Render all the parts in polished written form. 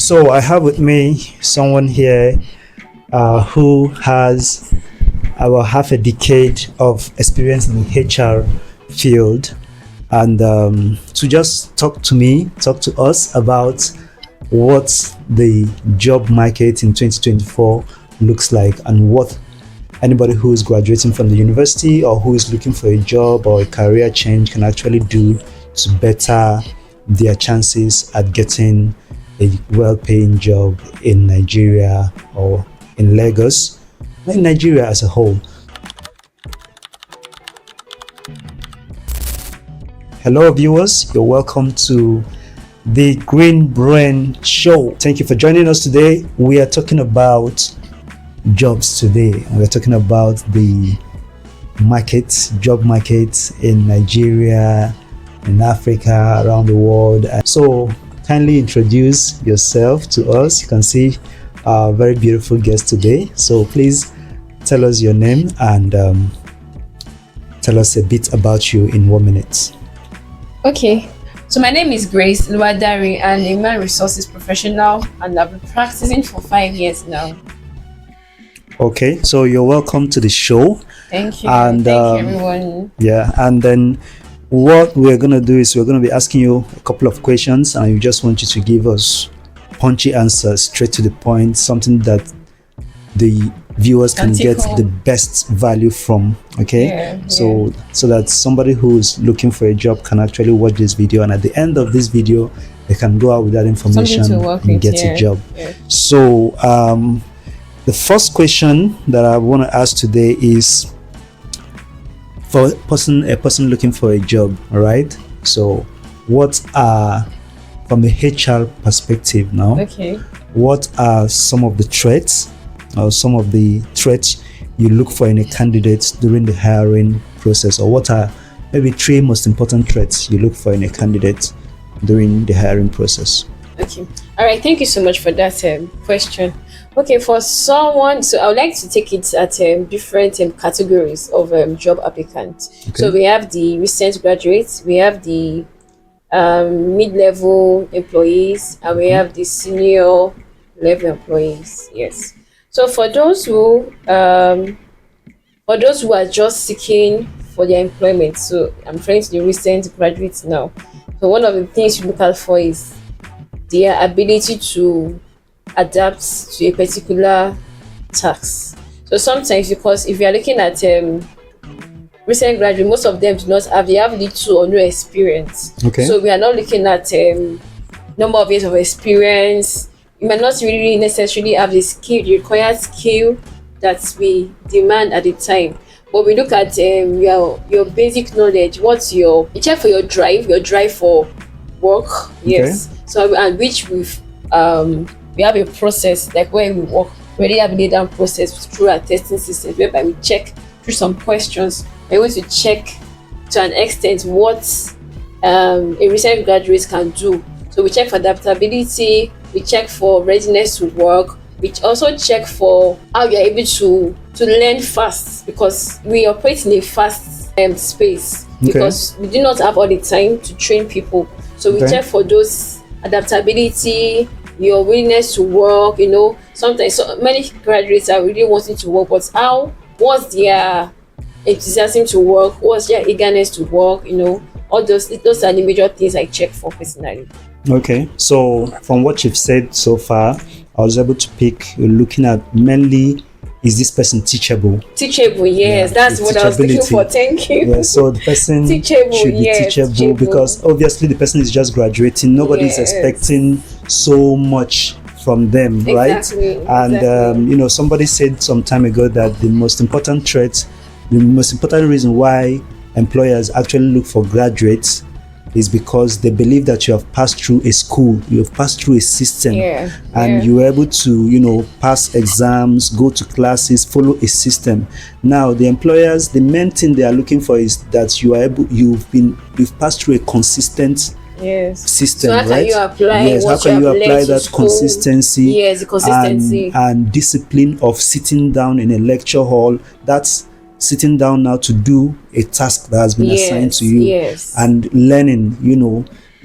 So I have with me someone here who has about half a decade of experience in the HR field, and to just talk to us about what the job market in 2024 looks like, and what anybody who is graduating from the university or who is looking for a job or a career change can actually do to better their chances at getting a well-paying job in Nigeria or in Lagos, or in Nigeria as a whole. Hello viewers, you're welcome to the Green Brain Show. Thank you for joining us today. We are talking about jobs today. We're talking about the job market in Nigeria, in Africa, around the world. So kindly introduce yourself to us. You can see our very beautiful guest today. So please tell us your name and tell us a bit about you in 1 minute. Okay, so my name is Grace Oluwadare. I'm a human resources professional and I've been practicing for 5 years now. Okay, so you're welcome to the show. Thank you. And thank you, everyone. Yeah, and then what we're going to do is we're going to be asking you a couple of questions, and we just want you to give us punchy answers, straight to the point, something that the viewers can get the best value from. Okay, so that somebody who's looking for a job can actually watch this video, and at the end of this video they can go out with that information and get a job. So the first question that I want to ask today is for a person looking for a job. All right, so what are, from the HR perspective now, what are some of the traits or some of the threats you look for in a candidate during the hiring process, or what are maybe 3 most important traits you look for in a candidate during the hiring process? Okay, all right, thank you so much for that question. Okay, for someone, so I would like to take it at different categories of job applicants. So we have the recent graduates, we have the mid-level employees, and we have the senior level employees. Yes. So for those who are just seeking for their employment, so I'm referring to the recent graduates now. So one of the things you look out for is their ability to adapt to a particular task. So sometimes, because if you are looking at recent graduates, most of them they have little or no experience. So we are not looking at number of years of experience. You might not really necessarily have the required skill that we demand at the time. But we look at your basic knowledge. You check for your drive for work. Yes. So, and which we have a process, like where we work, we already have a laid down process through our testing system, whereby we check through some questions. We're going to check to an extent what a recent graduate can do. So we check for adaptability, we check for readiness to work, we also check for how you're able to learn fast, because we operate in a fast space, because we do not have all the time to train people. So we check for those adaptability, your willingness to work. Sometimes so many graduates are really wanting to work, but what's their enthusiasm to work, what's their eagerness to work, all those are the major things I check for personally. Okay, so from what you've said so far, I was able to pick, looking at mainly, is this person teachable? Teachable, yes, that's what I was looking for. Thank you. Yeah, so the person should be teachable, because obviously the person is just graduating. Nobody is expecting so much from them, right? And somebody said some time ago that the most important reason why employers actually look for graduates is because they believe that you have passed through a school, you have passed through a system, and you were able to, pass exams, go to classes, follow a system. Now, the employers, the main thing they are looking for is that you've passed through a consistent system, so how right? can you apply how can you apply that consistency? The consistency and discipline of sitting down in a lecture hall. That's sitting down now to do a task that has been assigned to you, and learning,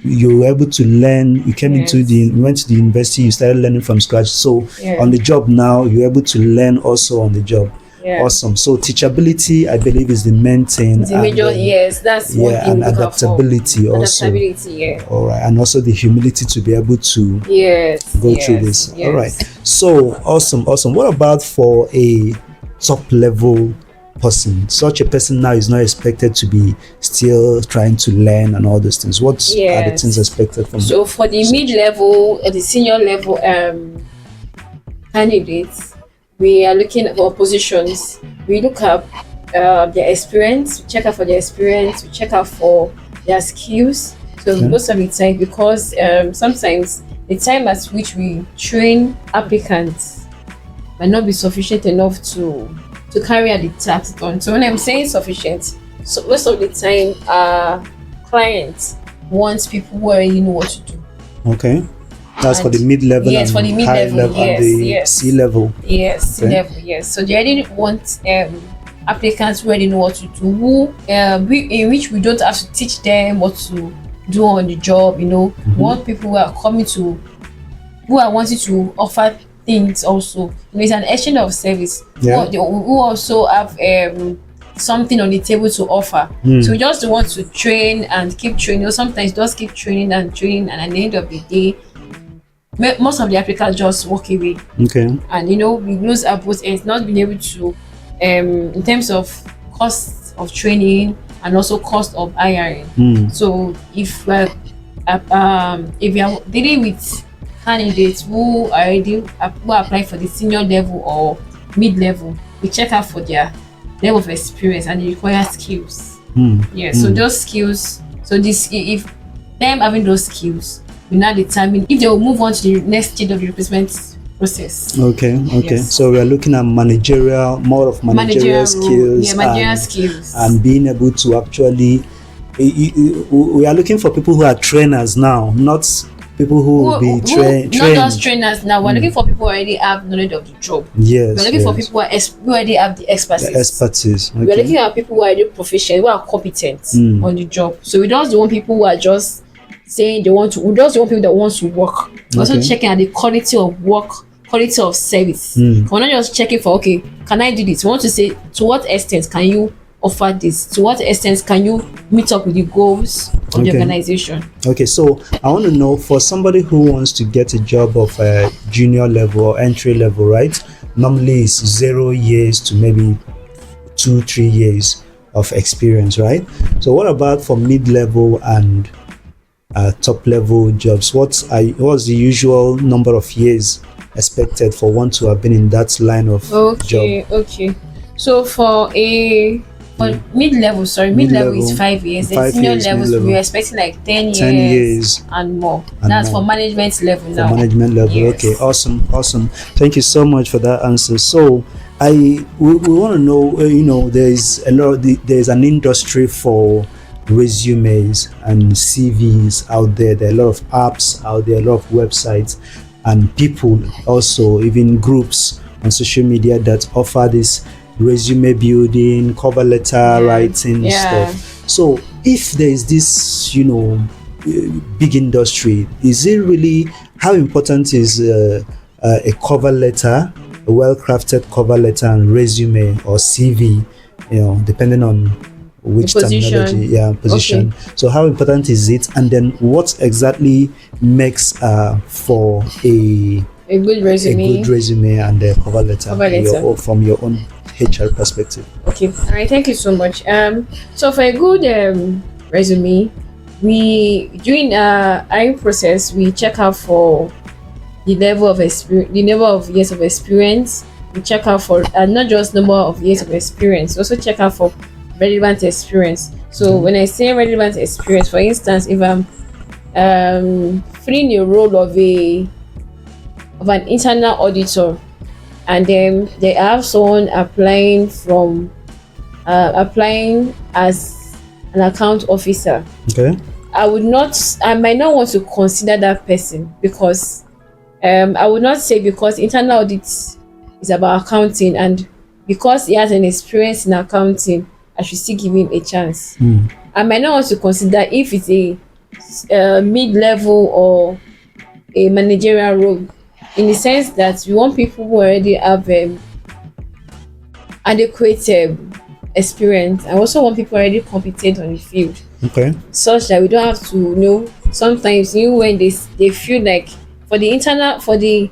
you were able to learn, you came into the, Yes. you went to the university, you started learning from scratch. So Yeah. on the job now, you're able to learn also on the job. Yeah. Awesome. So teachability, I believe, is the main thing, The and major, yes, that's one yeah, thing and we look out for. adaptability also. Adaptability, yeah. All right, and also the humility to be able to Yes, go through yes, this. All right. yes. So awesome, awesome. What about for a top level person? Such a person now is not expected to be still trying to learn and all those things. What are the things Yes. expected from So for the such? mid-level or the senior level candidates, we are looking for positions. We look up their experience, we check out for their experience, we check out for their skills. So Okay. most of the time, because sometimes the time at which we train applicants might not be sufficient enough to carry out the task done. So when I'm saying sufficient, so most of the time, clients wants people who already know what to do. Okay. That's for the And mid level yes, for the and high mid-level, level and yes, the yes. C level. Yes, Okay. level, yes. So they already want applicants who already know what to do, in which we don't have to teach them what to do on the job. We want people who are coming to, who are wanting to offer things also. It's an exchange of service. Yeah. Who also have something on the table to offer. So we just want to train and keep training. Sometimes just keep training and training, and at the end of the day, most of the applicants just walk away, Okay. and we lose our both ends, not being able to in terms of cost of training and also cost of hiring. So if we are dealing with candidates who apply for the senior level or mid-level, we check out for their level of experience and the required skills. So those skills, so this, if them having those skills will now determine if they will move on to the next stage of the replacement process. Okay. Yes. So we are looking at more of managerial Role. skills, Yeah, managerial skills. and being able to actually. We are looking for people who are trainers now, not people who will be trained. Not just trainers now. We're looking for people who already have knowledge of the job. Yes. We're looking for people who already have the expertise. The expertise. Okay. We're looking at people who are already proficient, who are competent on the job. So we don't want people who are just saying they want to. We just want people that want to work. We're also checking at the quality of work, quality of service. We're not just checking for, okay, can I do this? We want to say, to what extent can you offer this? To what extent can you meet up with the goals of the organization? Okay, so I want to know, for somebody who wants to get a job of a junior level or entry level, right? Normally it's 0 years to maybe 2-3 years of experience, right? So what about for mid-level and top level jobs? What's the usual number of years expected for one to have been in that line of job? Okay. So for mid-level is 5 years. The senior levels we're expecting like 10 years and more. That's for management level now. For management level. Yes. Okay, awesome. Thank you so much for that answer. So we want to know, there's an industry for resumes and CVs out there. There are a lot of apps out there, a lot of websites, and people also, even groups on social media that offer this resume building, cover letter writing stuff. So if there is this, big industry, is it really, how important is a cover letter, a well-crafted cover letter and resume or CV, depending on which terminology, position. Okay. So how important is it, and then what exactly makes for a good resume and a cover letter, from your own HR perspective? Okay, all right, thank you so much. So for a good resume, we during hiring process, we check out for the level of years of experience. We check out for not just number of years of experience, we also check out for relevant experience. So when I say relevant experience, for instance, if I'm filling a role of an internal auditor, and then they have someone applying as an account officer, okay, I might not want to consider that person, because I would not say because internal audit is about accounting, and because he has an experience in accounting, I should still give him a chance. I might not want to consider if it's a mid-level or a managerial role, in the sense that we want people who already have adequate experience. I also want people already competent on the field, Okay. such that we don't have to sometimes when they feel like for the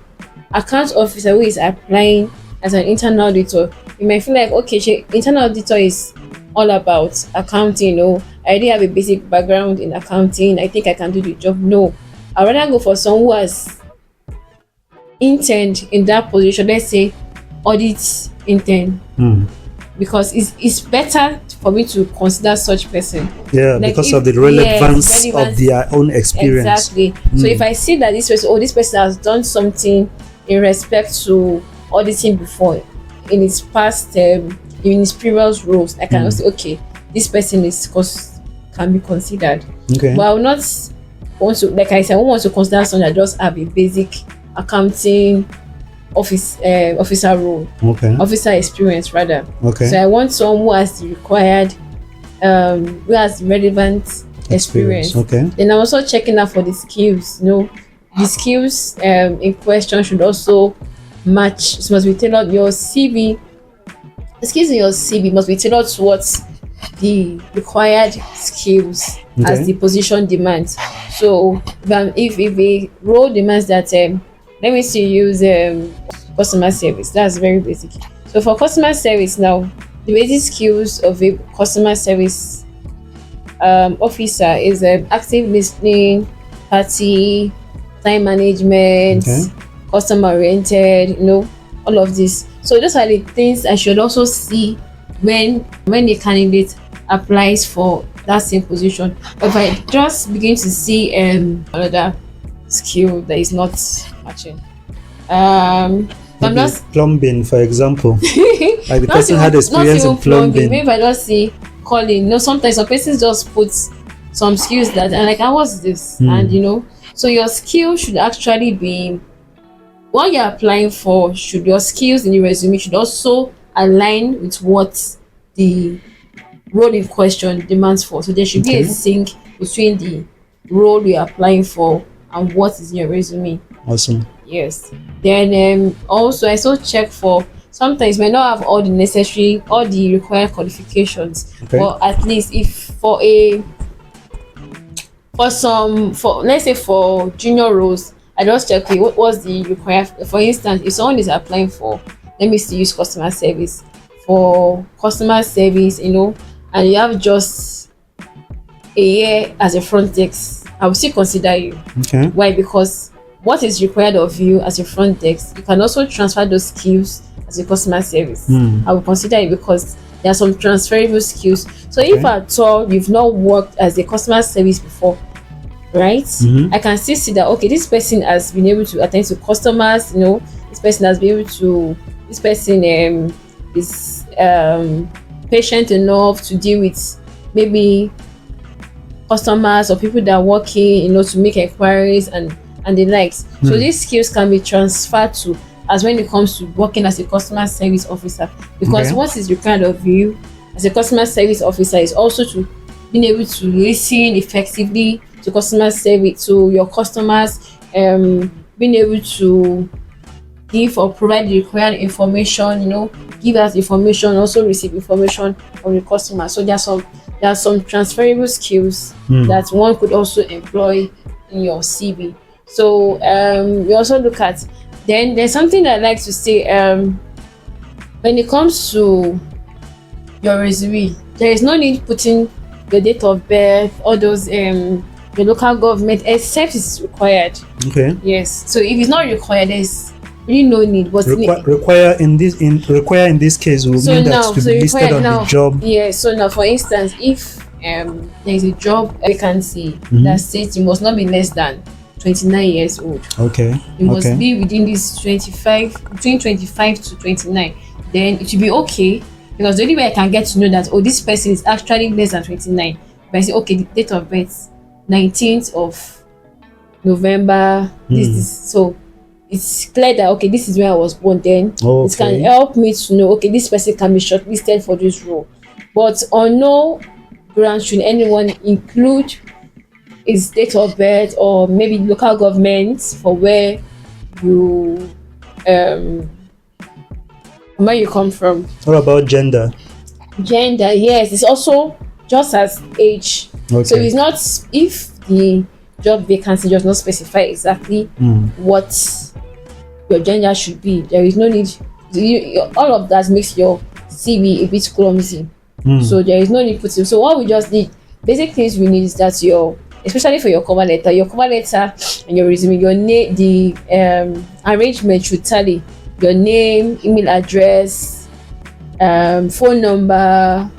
account officer who is applying as an internal auditor, you might feel like, okay, internal auditor is all about accounting. I already have a basic background in accounting, I think I can do the job. No, I'd rather go for someone who has intern in that position, let's say audit intern, because it's better for me to consider such person. Yeah, Like because if, of the yes, relevance of their own experience. exactly. So if I see that this person has done something in respect to auditing before in his past in his previous roles, I can also, okay, this person can be considered. Okay. But I will not want to, like I said, I won't want to consider someone that just have a basic accounting officer role, Okay. officer experience rather. Okay. So I want someone who has the required who has relevant experience. Okay. Then I'm also checking out for the skills. The skills in question should also match. It must be tailored. Your CV, the skills in your CV must be tailored towards the required skills as the position demands. So if a role demands that let me see, use customer service, that's very basic. So for customer service now, the basic skills of a customer service officer is active listening, party, time management, customer oriented, all of this. So those are the things I should also see when the candidate applies for that same position. But if I just begin to see another skill that is not matching, I'm just plumbing, for example. Like the not person even, had not experience even in plumbing. Maybe if I just see calling. Sometimes some persons just put some skills that and like, what's this? And so your skill should actually be what you're applying for. Should your skills in the resume should also align with what the role in question demands for. So there should be a sync between the role you're applying for and what is in your resume. Awesome. Yes. Then also I also check for, sometimes may not have all the required qualifications, but at least if for let's say for junior roles, I just check what was the required. For instance, if someone is applying for, let me still use customer service, for customer service, and you have just a year as a front desk, I will still consider you. Why? Because what is required of you as a front desk, you can also transfer those skills as a customer service. I will consider it because there are some transferable skills. So if at all you've not worked as a customer service before, right, I can still see that, okay, this person has been able to attend to customers, this person has been able to, this person is patient enough to deal with maybe customers or people that are working, to make inquiries and the likes. So these skills can be transferred to as when it comes to working as a customer service officer, because what is required of you as a customer service officer is also to being able to listen effectively to customer service, to your customers, being able to give or provide the required information, give us information, also receive information from the customer. So there are some transferable skills that one could also employ in your CV. So we also look at, then there's something that I like to say, when it comes to your resume, there is no need putting your date of birth, all those the local government, except it's required. Yes. So if it's not required, there's really no need. But require in this case will mean that to be listed on the job. Yes. So now, for instance, if there is a job vacancy that states you must not be less than 29 years old. You must be within this between 25 to 29. Then it will be okay, because the only way I can get to know that, this person is actually less than 29, if I say, okay, the date of birth 19th of November, this, so it's clear that, okay, this is where I was born. Then it can help me to know, okay, this person can be shortlisted for this role. But on no ground should anyone include is date of birth, or maybe local government for you um where you come from. What about gender? Gender, yes, it's also just as age. So Okay. it's not, if the job vacancy does not specify exactly what your gender should be, there is no need. All of that makes your CV a bit clumsy. So there is no need putting. So what we just need, basic things we need is that your, especially for your cover letter and your resume, your name, the arrangement should tally your name, email address, phone number,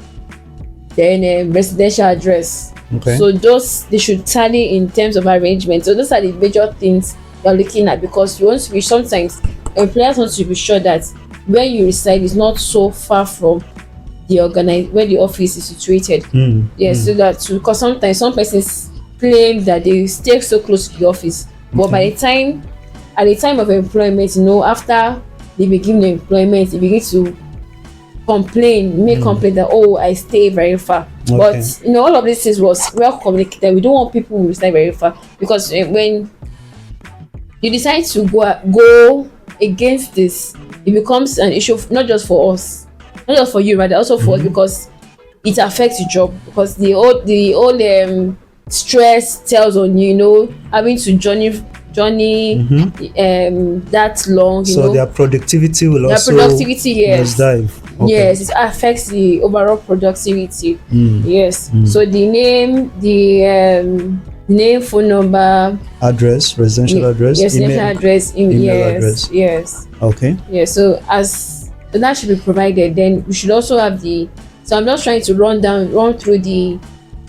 then residential address. Okay. So those, they should tally in terms of arrangement. So those are the major things you're looking at, because you want to be, sometimes employers want to be sure that where you reside is not so far from the where the office is situated. Yes, so that, because sometimes some persons claim that they stay so close to the office, but by the time, at the time of employment, after they begin the employment, they begin to make complaint that, oh, I stay very far. Okay. But all of this is was well communicated. We don't want people who stay very far, because when you decide to go against this, it becomes an issue, not just for us, not just for you, rather also for us, because it affects your job, because the old stress tells on having to journey that long, So their productivity will their also productivity, yes, dive. Okay. yes, it affects the overall productivity. Yes. So the name, phone number, Address, residential address, yes, email, email address, email yes, address. yes, Okay. yes. So that should be provided. Then we should also have the. So I'm just trying to run through the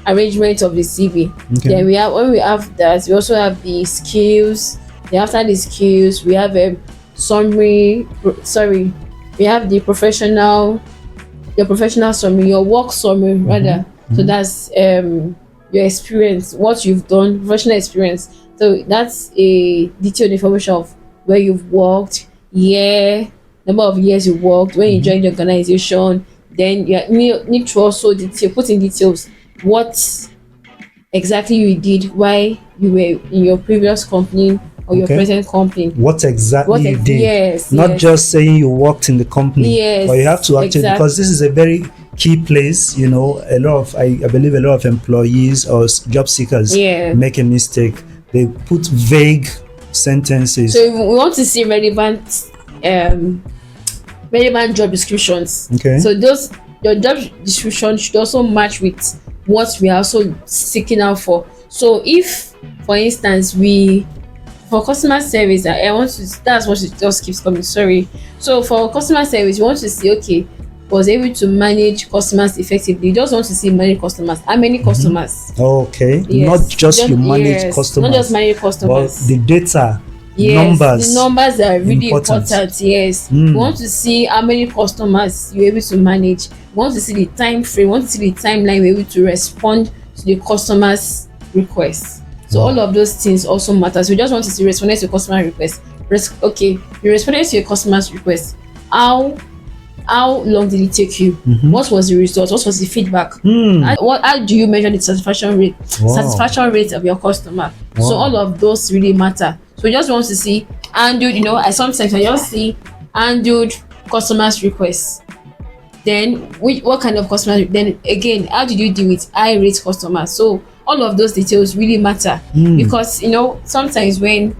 arrangement of the CV. Okay. Then when we have that, we also have the skills. Then after the skills, we have a summary. Sorry, we have the professional summary, your work summary rather. So that's your experience, what you've done, professional experience. So that's a detailed information of where you've worked, number of years you worked, when you joined the organization. Then you need to also put in details what exactly you did while you were in your previous company or your present company. What exactly you did. Yes. Not yes. just saying you worked in the company. Yes. But you have to actually, because this is a very key place, a lot of, I believe a lot of employees or job seekers make a mistake. They put vague sentences. So we want to see relevant job descriptions. Okay. So your job description should also match with what we are also seeking out for. So if, for instance, for customer service, that's what it just keeps coming. Sorry. So for customer service, you want to see, okay, was able to manage customers effectively. You just want to see manage customers. How many customers? Okay. Yes. Not just you manage customers. Not just manage customers. But the data. Yes, Numbers. the numbers are really important. Yes. We want to see how many customers you're able to manage. We want to see the time frame. We want to see the timeline you're able to respond to the customer's requests. So all of those things also matter. So we just want to see responding to customer request. Okay, you responded to your customer's request. How long did it take you? What was the result? What was the feedback? How do you measure the satisfaction rate? Satisfaction rate of your customer. So all of those really matter. So we just want to see handled. I sometimes just see handled customers' requests. Then what kind of customer? Then again, how did you deal with high rate customers? So all of those details really matter because sometimes when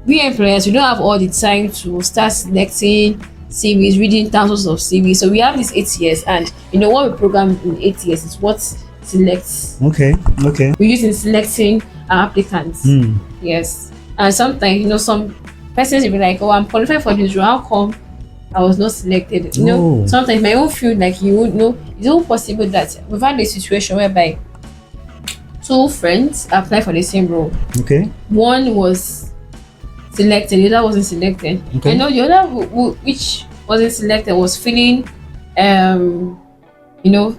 we employers, we don't have all the time to start selecting CVs, reading thousands of CVs. So we have this 8 years, and what we program in 8 years is what selects. Okay. We use in selecting our applicants. Yes, and sometimes some persons will be like, "Oh, I'm qualified for this role. How come I was not selected?" Sometimes my own feel like it's all possible that we've had a situation whereby 2 friends applied for the same role. Okay. One was selected, the other wasn't selected. Okay. I know the other which wasn't selected was feeling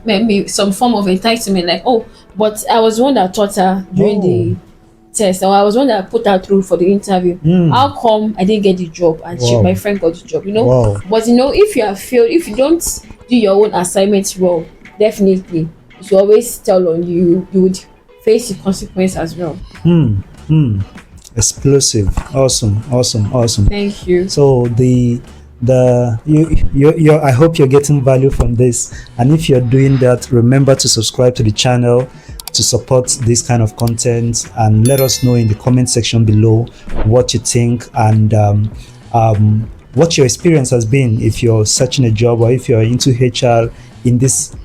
maybe some form of entitlement, like, oh, but I was the one that taught her during the test, or I was the one that put her through for the interview. How come I didn't get the job and my friend got the job? But if you have failed, if you don't do your own assignments well, definitely it will always tell on you. You would face the consequence as well. Hmm. Hmm. Explosive. Awesome. Awesome. Awesome. Thank you. So you I hope you're getting value from this. And if you're doing that, remember to subscribe to the channel to support this kind of content, and let us know in the comment section below what you think, and what your experience has been if you're searching a job, or if you're into HR in this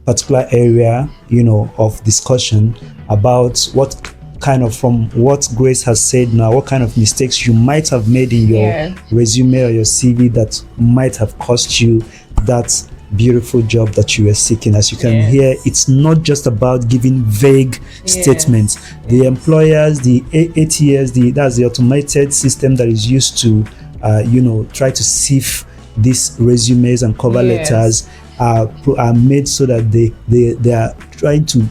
particular area, of discussion about what kind of, from what Grace has said now, what kind of mistakes you might have made in your resume or your CV that might have cost you that beautiful job that you were seeking. As you can hear, it's not just about giving vague statements. The employers, the ATS, that's the automated system that is used to try to sift these resumes and cover letters, are made so that they are trying to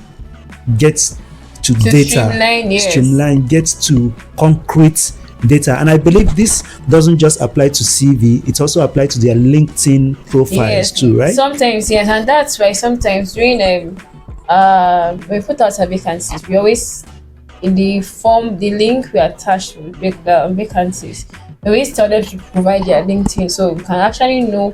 get to data, streamline, get to concrete data. And I believe this doesn't just apply to CV, it also applies to their LinkedIn profiles too, right? Sometimes, yes, and that's why sometimes during when we put out our vacancies, we always, in the form, the link we attach with vacancies, we always tell them to provide their LinkedIn, so we can actually know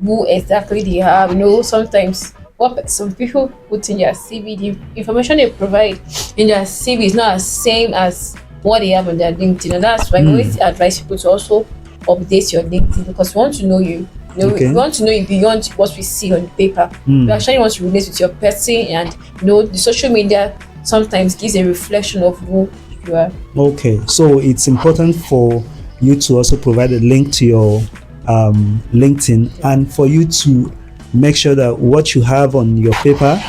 who exactly they have. Sometimes what some people put in their CV, the information they provide in their CV is not as same as what they have on their LinkedIn, and that's why we always advise people to also update your LinkedIn, because we want to know you. We want to know you beyond what we see on paper. We actually want to relate with your person, and the social media sometimes gives a reflection of who you are. Okay, so it's important for you to also provide a link to your LinkedIn, and for you to make sure that what you have on your paper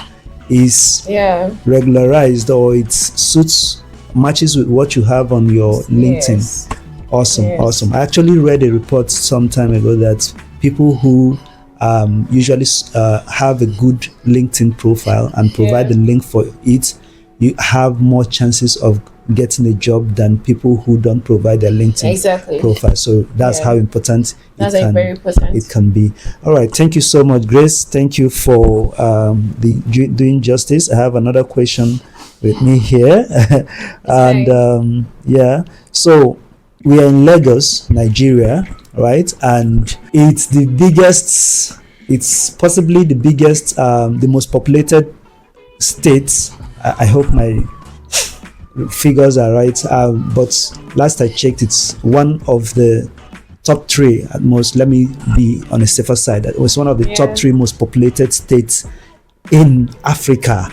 is regularized, or it matches with what you have on your LinkedIn. Awesome. I actually read a report some time ago that people who usually have a good LinkedIn profile and provide the link for it, you have more chances of getting a job than people who don't provide their LinkedIn profile. So that's how important it can be. All right, thank you so much, Grace. Thank you for doing justice. I have another question with me here. And so we are in Lagos, Nigeria, right? And it's possibly the biggest, the most populated state. I hope my figures are right, but last I checked, it's one of the top 3 at most. Let me be on a safer side. It was one of the top 3 most populated states in Africa,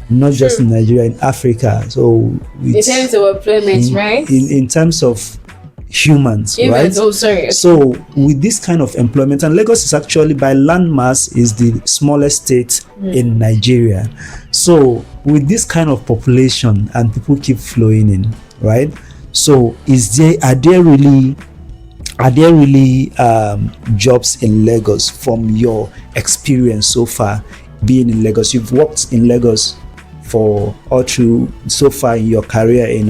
not just in Nigeria, in Africa. So in terms of employment, right? In terms of humans, right? So with this kind of employment, and Lagos is actually, by landmass, is the smallest state in Nigeria. So with this kind of population and people keep flowing in, right? So are there really jobs in Lagos from your experience so far being in Lagos? You've worked in Lagos for all through so far in your career in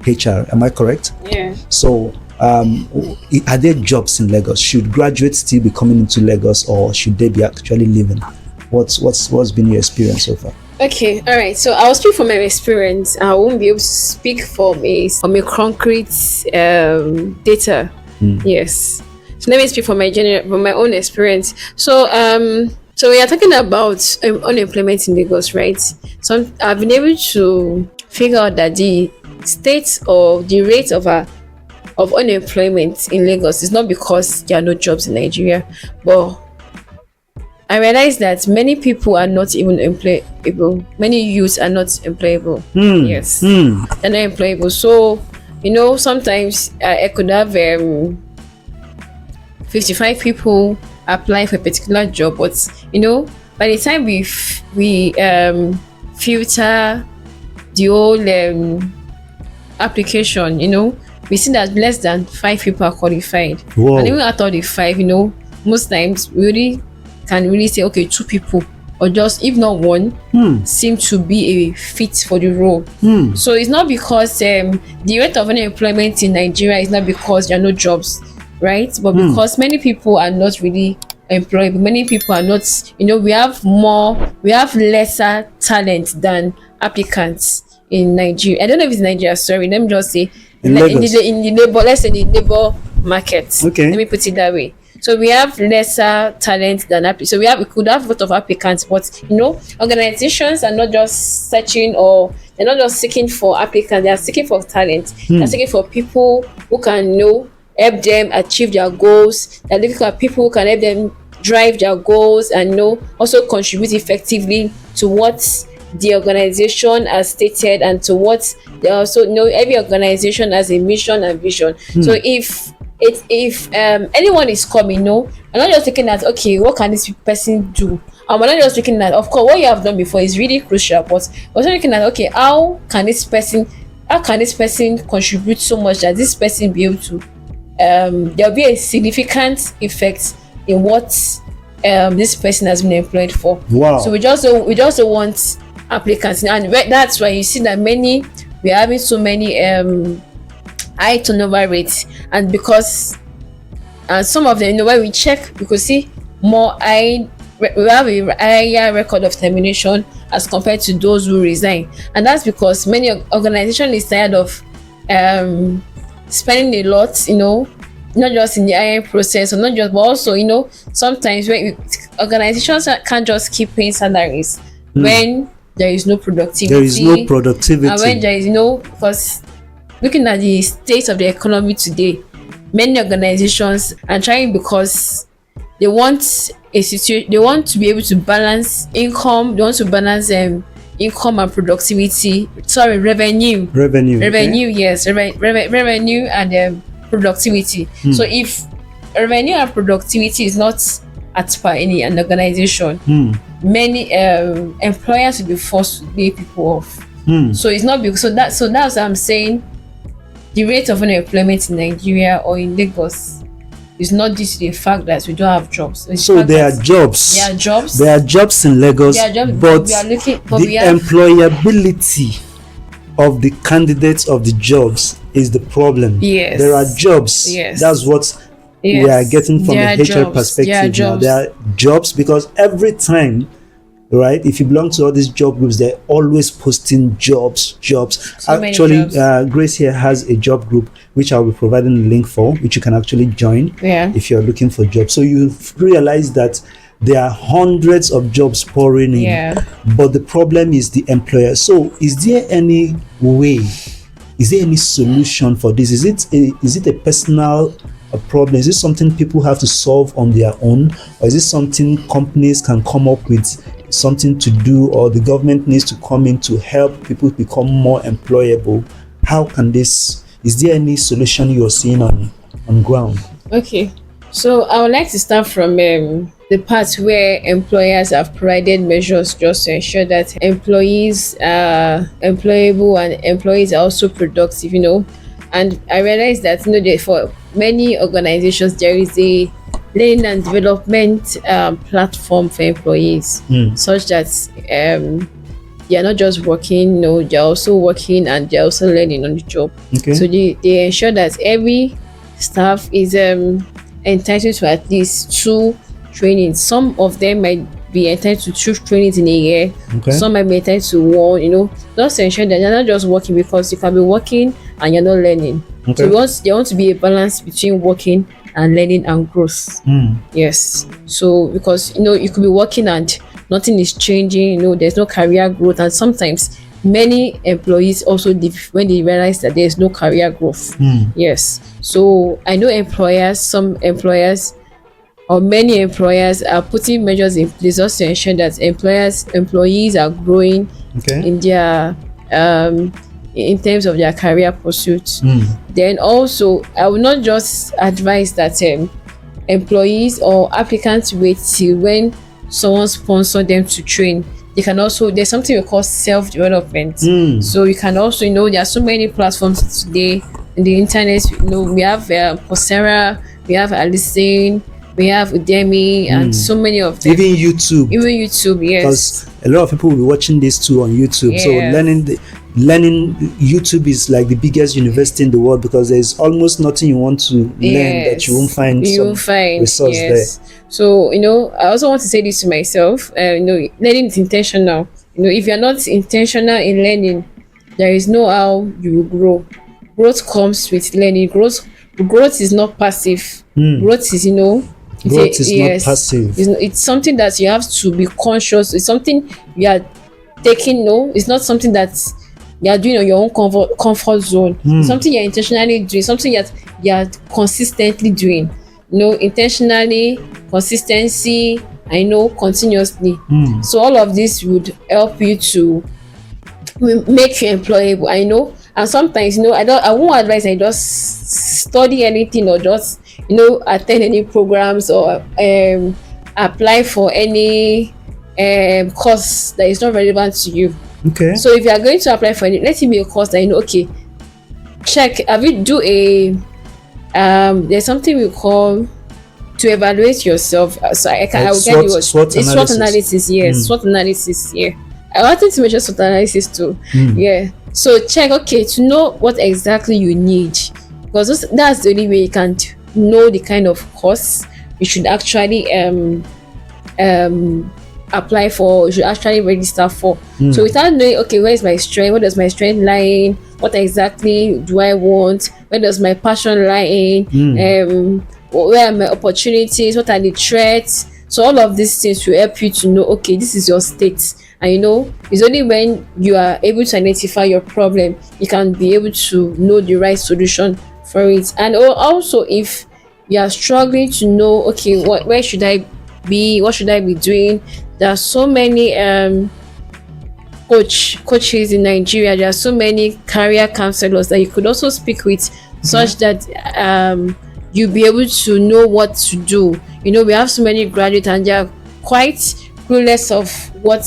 HR, am I correct? Yeah. So are there jobs in Lagos? Should graduates still be coming into Lagos, or should they be actually living? What's been your experience so far? Okay, all right. So I'll speak from my experience. I won't be able to speak from a concrete data. Yes. So let me speak from my own experience. So so we are talking about unemployment in Lagos, right? So I've been able to figure out that the state or the rate of unemployment in Lagos is not because there are no jobs in Nigeria, but I realized that many people are not even employable. Many youths are not employable. Yes, they're not employable. So sometimes I could have 55 people apply for a particular job, but by the time we filter the whole application, we see that less than 5 people are qualified. And even out of the 5, most times we really can really say, okay, 2 people, or just if not one, seem to be a fit for the role. So it's not because the rate of unemployment in Nigeria is not because there are no jobs, right? But because many people are not really employed. Many people are not, we have lesser talent than applicants. in Nigeria. I don't know if it's Nigeria. Sorry, let me just say In Lagos. in the labor. Let's say the labor market. Okay. Let me put it that way. So we have lesser talent than applicants. So we could have a lot of applicants, but organizations are not just searching, or they're not just seeking for applicants. They are seeking for talent. They're seeking for people who can help them achieve their goals. They're looking for people who can help them drive their goals and also contribute effectively to what the organization has stated, and to what they also every organization has a mission and vision. So if anyone is coming, we're not just looking at, okay, what can this person do, and we're not just looking at, of course, what you have done before is really crucial, but we're also looking at, okay, how can this person contribute so much that this person be able to there'll be a significant effect in what this person has been employed for. Wow. So we just don't want applicants, and that's why you see that we're having so many high turnover rates, and because some of them, when we check, we could see we have a higher record of termination as compared to those who resign, and that's because many organizations is tired of spending a lot, not just in the hiring process, or not just, but also, sometimes when organizations can't just keep paying salaries when there is no productivity. There is no productivity. And when there is because looking at the state of the economy today, many organizations are trying, because they want they want to be able to balance income. They want to balance income and productivity. Sorry, revenue. Okay. Yes, revenue and productivity. So if revenue and productivity is not at par in an organization, many employers will be forced to lay people off. So it's not because that's what I'm saying. The rate of unemployment in Nigeria or in Lagos is not due to the fact that we don't have jobs. So there are jobs. There are jobs. There are jobs in Lagos, but the employability of the candidates of the jobs is the problem. Yes. There are jobs. Yes. That's what we are getting from the HR perspective now. There are jobs, because every time, right, if you belong to all these job groups, they're always posting jobs. So actually, Grace here has a job group which I'll be providing a link for, which you can actually join if you're looking for jobs. So you realize that there are hundreds of jobs pouring in, but the problem is the employer. So is there any way, is there any solution for this? Is it a personal problem? Is it something people have to solve on their own, or is it something companies can come up with something to do, or the government needs to come in to help people become more employable? How can this, is there any solution you're seeing on ground? Okay, so I would like to start from the part where employers have provided measures just to ensure that employees are employable and employees are also productive, and I realized that for many organizations there is a learning and development platform for employees, such that they are not just working, they're also working and they're also learning on the job. Okay. So they ensure that every staff is entitled to at least 2 trainings. Some of them might be entitled to 2 trainings in a year. Okay. Some might be entitled to 1, just to ensure that they're not just working, because you can be working and you're not learning. Okay. So there wants to be a balance between working and learning and growth. Yes. So because you could be working and nothing is changing, there's no career growth, and sometimes many employees also when they realize that there's no career growth. Yes. So I know some employers or many employers are putting measures in place just to ensure that employees are growing in their in terms of their career pursuits. Then also, I will not just advise that employees or applicants wait till when someone sponsors them to train. They can also, there's something we call self-development. So you can also, there are so many platforms today in the internet. We have Coursera, we have Alison, we have Udemy, and so many of them. Even YouTube, yes. Because a lot of people will be watching this too on YouTube. So learning YouTube is like the biggest university in the world, because there's almost nothing you want to learn that you won't find resource there. So I also want to say this to myself. Learning is intentional. If you're not intentional in learning, there is no how you will grow. Growth comes with learning. Growth is not passive. Growth is, it's Growth a, is not yes, passive. it's something that you have to be conscious. It's something you are taking. No, it's not something that you are doing on your own comfort zone. It's something you're intentionally doing, something that you're consistently doing. Intentionally, consistency, I know, continuously. So all of this would help you to make you employable. I know. And sometimes, I won't advise I just study anything or just, attend any programs or apply for any course that is not relevant to you. Okay. So if you are going to apply for it, let it be a course that okay, check, have you do a there's something we call to evaluate yourself. So I will get you what SWOT it's SWOT analysis. Yes, SWOT analysis. Yeah, I wanted to mention SWOT analysis too. Yeah, so check, okay, to know what exactly you need, because that's the only way you can know the kind of course you should actually apply for, you should actually register for. So without knowing, okay, where is my strength, what does my strength lie in, what exactly do I want, where does my passion lie in, where are my opportunities, what are the threats. So all of these things will help you to know, okay, this is your state. And it's only when you are able to identify your problem, you can be able to know the right solution for it. And also, if you are struggling to know, okay, where should I be, what should I be doing, there are so many coaches in Nigeria. There are so many career counselors that you could also speak with, such that you'll be able to know what to do. We have so many graduates and they are quite clueless of what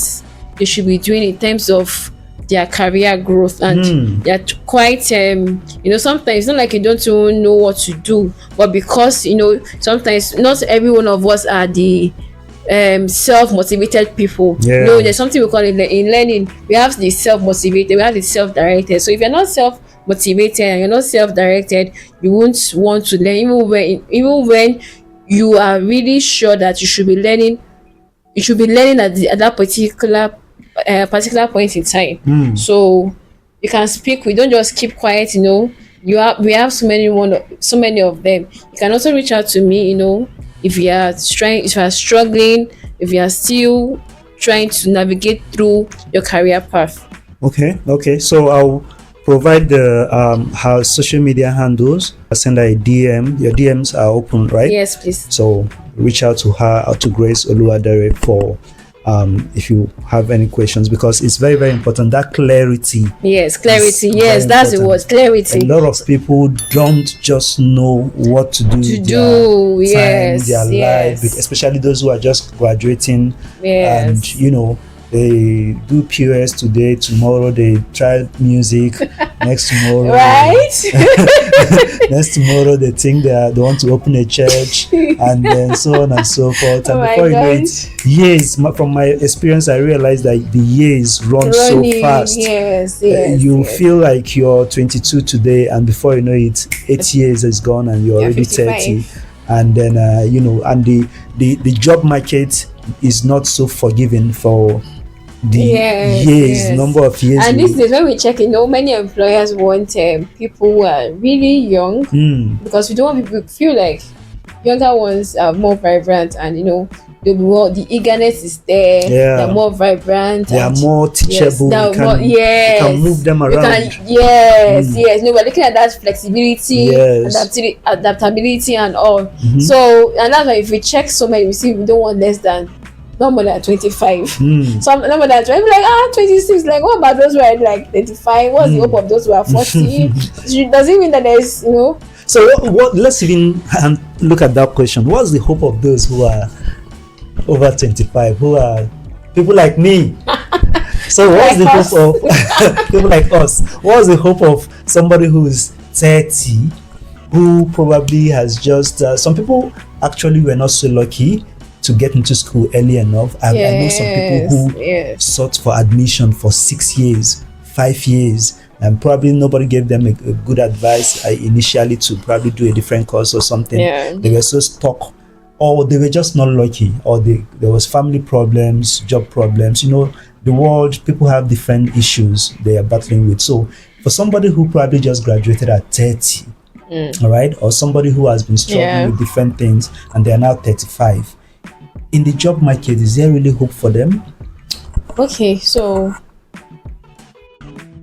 they should be doing in terms of their career growth, and they're quite sometimes it's not like you don't even know what to do, but because sometimes not every one of us are the self-motivated people. There's something we call it in learning. We have the self-motivated, we have the self-directed. So if you're not self-motivated and you're not self-directed, you won't want to learn, even when you are really sure that you should be learning at that particular point in time. So you can speak, we don't just keep quiet. We have so many of them. You can also reach out to me, if you are struggling, if you are still trying to navigate through your career path. Okay, so I'll provide the her social media handles. I'll send her a DM. Your DMs are open, right? Yes, please. So reach out to her or to Grace Oluwadare for if you have any questions, because it's very, very important, that clarity. Yes, clarity. Yes, that's the word, clarity. A lot of people don't just know what to do with their time, their life, especially those who are just graduating. And they do POS today, tomorrow they try music, next tomorrow right? next tomorrow they think they want to open a church, and then so on and so forth. And before you know it, years, from my experience, I realized that the years run so fast. You feel like you're 22 today, and before you know it, 8 years is gone and you're already 30. And then and the job market is not so forgiving for the number of years. And these days, when we check, many employers want people who are really young, because we don't want people to feel like younger ones are more vibrant, and the eagerness is there. They're more vibrant. They are more teachable. You can move them around. Yes. We're looking at that flexibility, adaptability, and all. So, and that's why if we check so many, we see we don't want less than, not more than 25. Some not more than 20, like 26. Like, what about those who are like 35? What's the hope of those who are 40? Does it mean that there's So what? Let's even look at that question. What's the hope of those who are over 25, who are people like me? So what's the hope of people like us? What's the hope of somebody who is 30, who probably has just some people actually were not so lucky to get into school early enough. I know some people who sought for admission for 6 years, 5 years, and probably nobody gave them a good advice initially to probably do a different course or something. They were so stuck, or they were just not lucky, or there was family problems, job problems. the world, people have different issues they are battling with. So for somebody who probably just graduated at 30, all right, or somebody who has been struggling Yeah. with different things and they are now 35, in the job market, is there really hope for them? Okay, so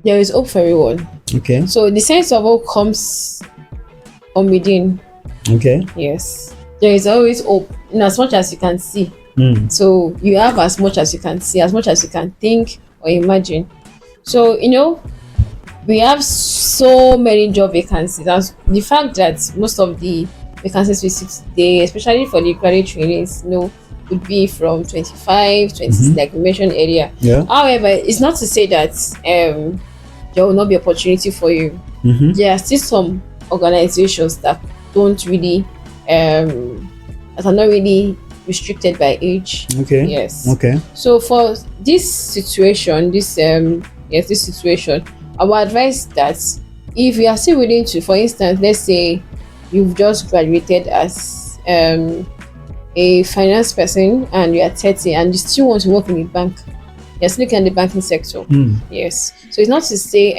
there is hope for everyone. Okay. So the sense of hope comes from within. Okay. Yes, there is always hope in as much as you can see. So you have as much as you can see, as much as you can think or imagine. So we have so many job vacancies. That's the fact that most of the vacancies we see today, especially for the graduate trainees, would be from 25, 26, like we mentioned earlier. Yeah. However, it's not to say that there will not be opportunity for you. There are still some organizations that don't really that are not really restricted by age. Okay. Yes. Okay. So for this situation, this situation, I would advise that if you are still willing to, for instance, let's say you've just graduated as a finance person and you are 30 and you still want to work in a bank, you're still looking at the banking sector. Yes. So it's not to say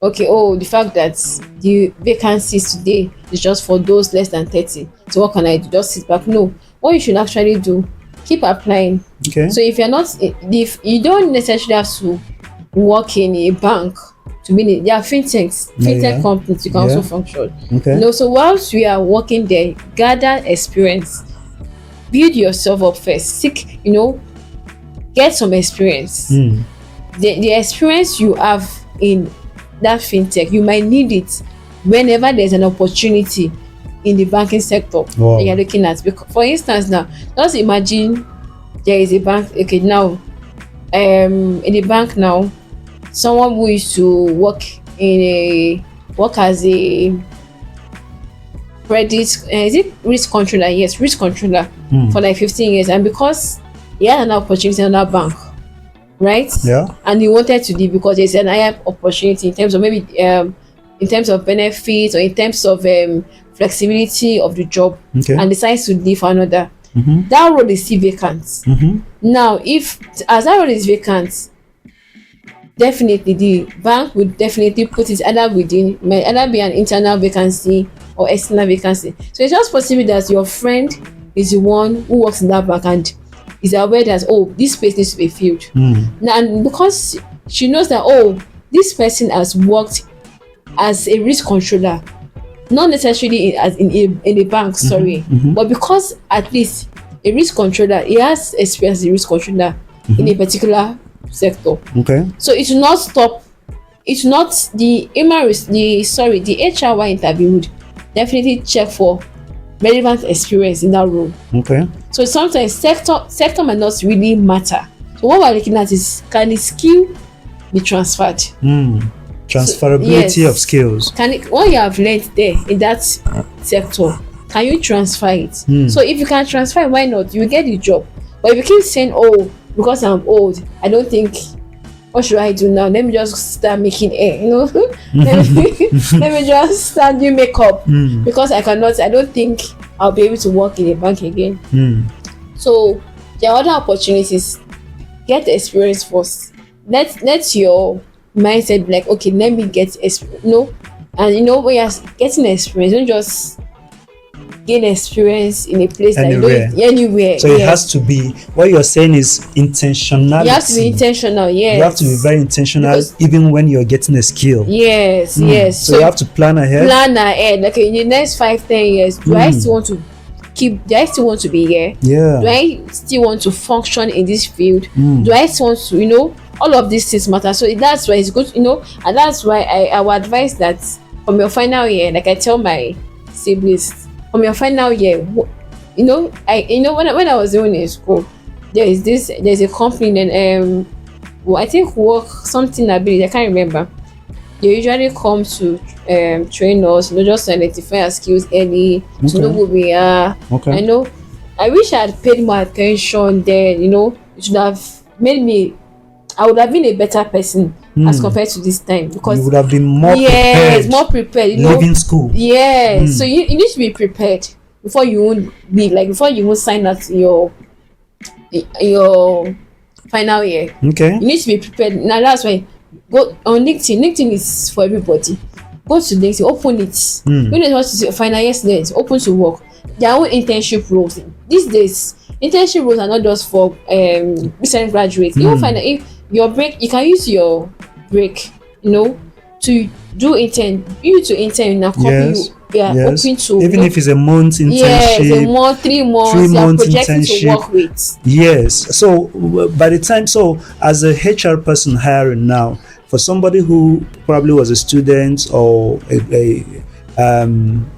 okay, the fact that the vacancies today is just for those less than 30. So what can I do? Just sit back? No. What you should actually do, keep applying. Okay. So if you don't necessarily have to work in a bank to be there are fintech companies you can also function. Okay. So whilst we are working there, gather experience, build yourself up first, seek, get some experience. The experience you have in that fintech, you might need it whenever there's an opportunity in the banking sector that you're looking at. Because, for instance, now just imagine there is a bank. Okay, now in the bank now, someone who used to work as a credit is it risk controller? Yes, risk controller for like 15 years, and because he had an opportunity in that bank, right? Yeah. And he wanted to leave because there's an higher opportunity in terms of maybe in terms of benefits or in terms of flexibility of the job, and decides to leave for another. That role is still vacant. Now, if as that role is vacant, definitely the bank would definitely put it either might either be an internal vacancy or external vacancy. So it's just possible that your friend is the one who works in that bank and is aware that this space needs to be filled. Now, and because she knows that this person has worked as a risk controller, not necessarily in a bank, sorry, but because at least a risk controller, he has experience as a risk controller in a particular sector. Okay. So it will not stop. It's not the HR interview would definitely check for relevant experience in that role. Okay. So sometimes sector might not really matter. So what we're looking at is, can the skill be transferred? Transferability of skills. What you have learned there in that sector, can you transfer it? So if you can transfer it, why not? You will get the job. But if you keep saying, because I'm old, I don't think, what should I do now? Let me just start making hair, let me just start doing makeup because I don't think I'll be able to work in a bank again. So there are other opportunities. Get the experience first. Let your mindset be like, okay, let me get experience. And when you're getting experience, don't just gain experience in a place anywhere. So it has to be, what you're saying is intentionality. You have to be intentional. Yes, you have to be very intentional even when you're getting a skill. Yes. So you have to plan ahead. Like in the next 5-10 years, do I still want to be here? Yeah. Do I still want to function in this field? Do I still want to, all of these things matter. So that's why it's good, and that's why I would advise that from your final year, like I tell my siblings, from your final year, when I was doing in school, there's a company and I think work something ability, I can't remember. They usually come to train us, just to identify our skills early, to know who we are. I wish I had paid more attention then, it should have made me, I would have been a better person as compared to this time, because you would have been more prepared. Leaving school. So you need to be prepared before you won't sign out your final year. Okay. You need to be prepared. Now that's why go on LinkedIn. LinkedIn is for everybody. Go to LinkedIn, open it. When it was to say final year students, open to work. Their own internship roles. These days, internship roles are not just for recent graduates. Even find if your break, you can use your break, to do intern. You to intern now copy Yes. you are Yes. open to Even if it's a month internship. yes, a month, 3 months, you are 3 months projecting to internship. work with. Yes. So by the time, so as a HR person hiring now, for somebody who probably was a student or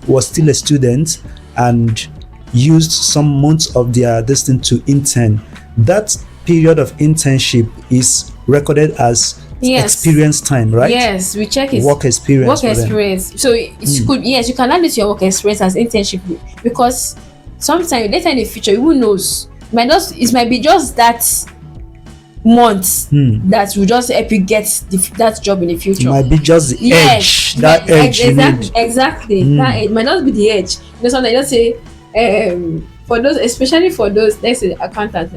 was still a student and used some months of their distance to intern, that period of internship is recorded as Yes. experience time, right? Yes, we check it. Work experience. Work for them. experience. So it could, yes, you can add it to your work experience as internship, because sometime later in the future, who knows? It might be just that month that will just help you get that job in the future. It might be just the edge, that edge you need. Exactly. That edge might not be the edge. Sometimes just say, for those, especially for those, let's say accountants,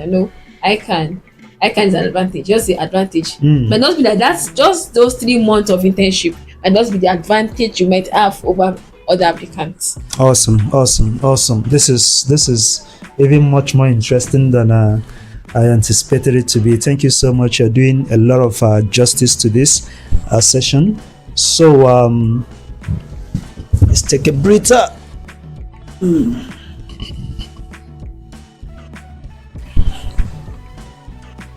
I can is an advantage. Just the advantage. Might not be that that's just those 3 months of internship, and just be the advantage you might have over other applicants. Awesome. This is even much more interesting than I anticipated it to be. Thank you so much. You're doing a lot of justice to this session. So let's take a breather.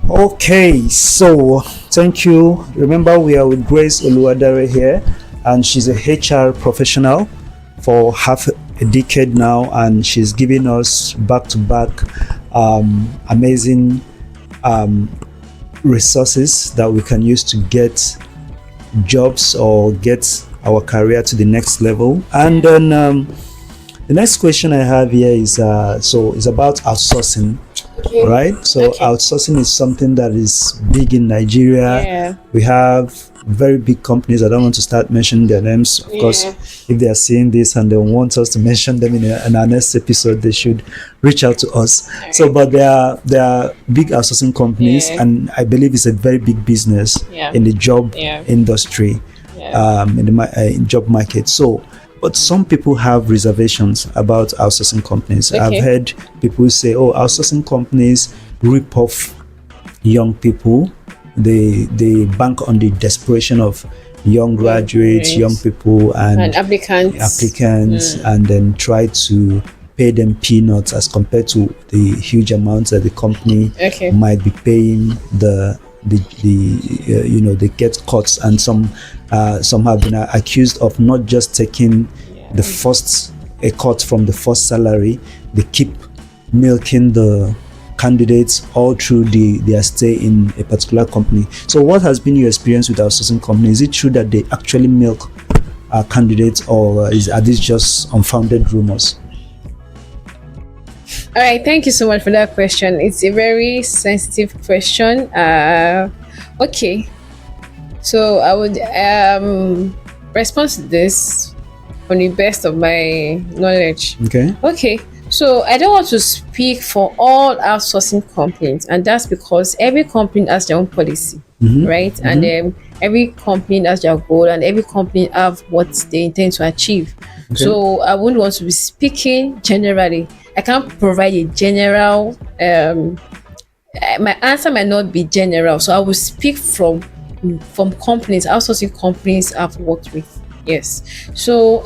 Okay, so thank you. Remember, we are with Grace Oluwadare here, and she's a HR professional for half a decade now, and she's giving us back-to-back amazing resources that we can use to get jobs or get our career to the next level. And then the next question I have here is is about outsourcing. Okay. Right, so outsourcing is something that is big in Nigeria. Yeah. We have very big companies. I don't want to start mentioning their names. Of course, if they are seeing this and they want us to mention them in our next episode, they should reach out to us. Okay. So, but they are big outsourcing companies, and I believe it's a very big business in the job industry, in the job market. So, but some people have reservations about outsourcing companies. Okay. I've heard people say, "Oh, outsourcing companies rip off young people. They bank on the desperation of young graduates, young people, and applicants, and then try to pay them peanuts as compared to the huge amounts that the company might be paying they get cuts, and some have been accused of not just taking a cut from the first salary. They keep milking the candidates all through their stay in a particular company. So what has been your experience with outsourcing companies? Is it true that they actually milk candidates, or are these just unfounded rumors? All right, thank you so much for that question. It's a very sensitive question. Okay, so I would respond to this on the best of my knowledge. Okay. So I don't want to speak for all outsourcing companies, and that's because every company has their own policy, right? Mm-hmm. And every company has their goal, and every company have what they intend to achieve. Okay. So I wouldn't want to be speaking generally. I can't provide a general. My answer might not be general, so I will speak from companies, outsourcing companies I've worked with. Yes. So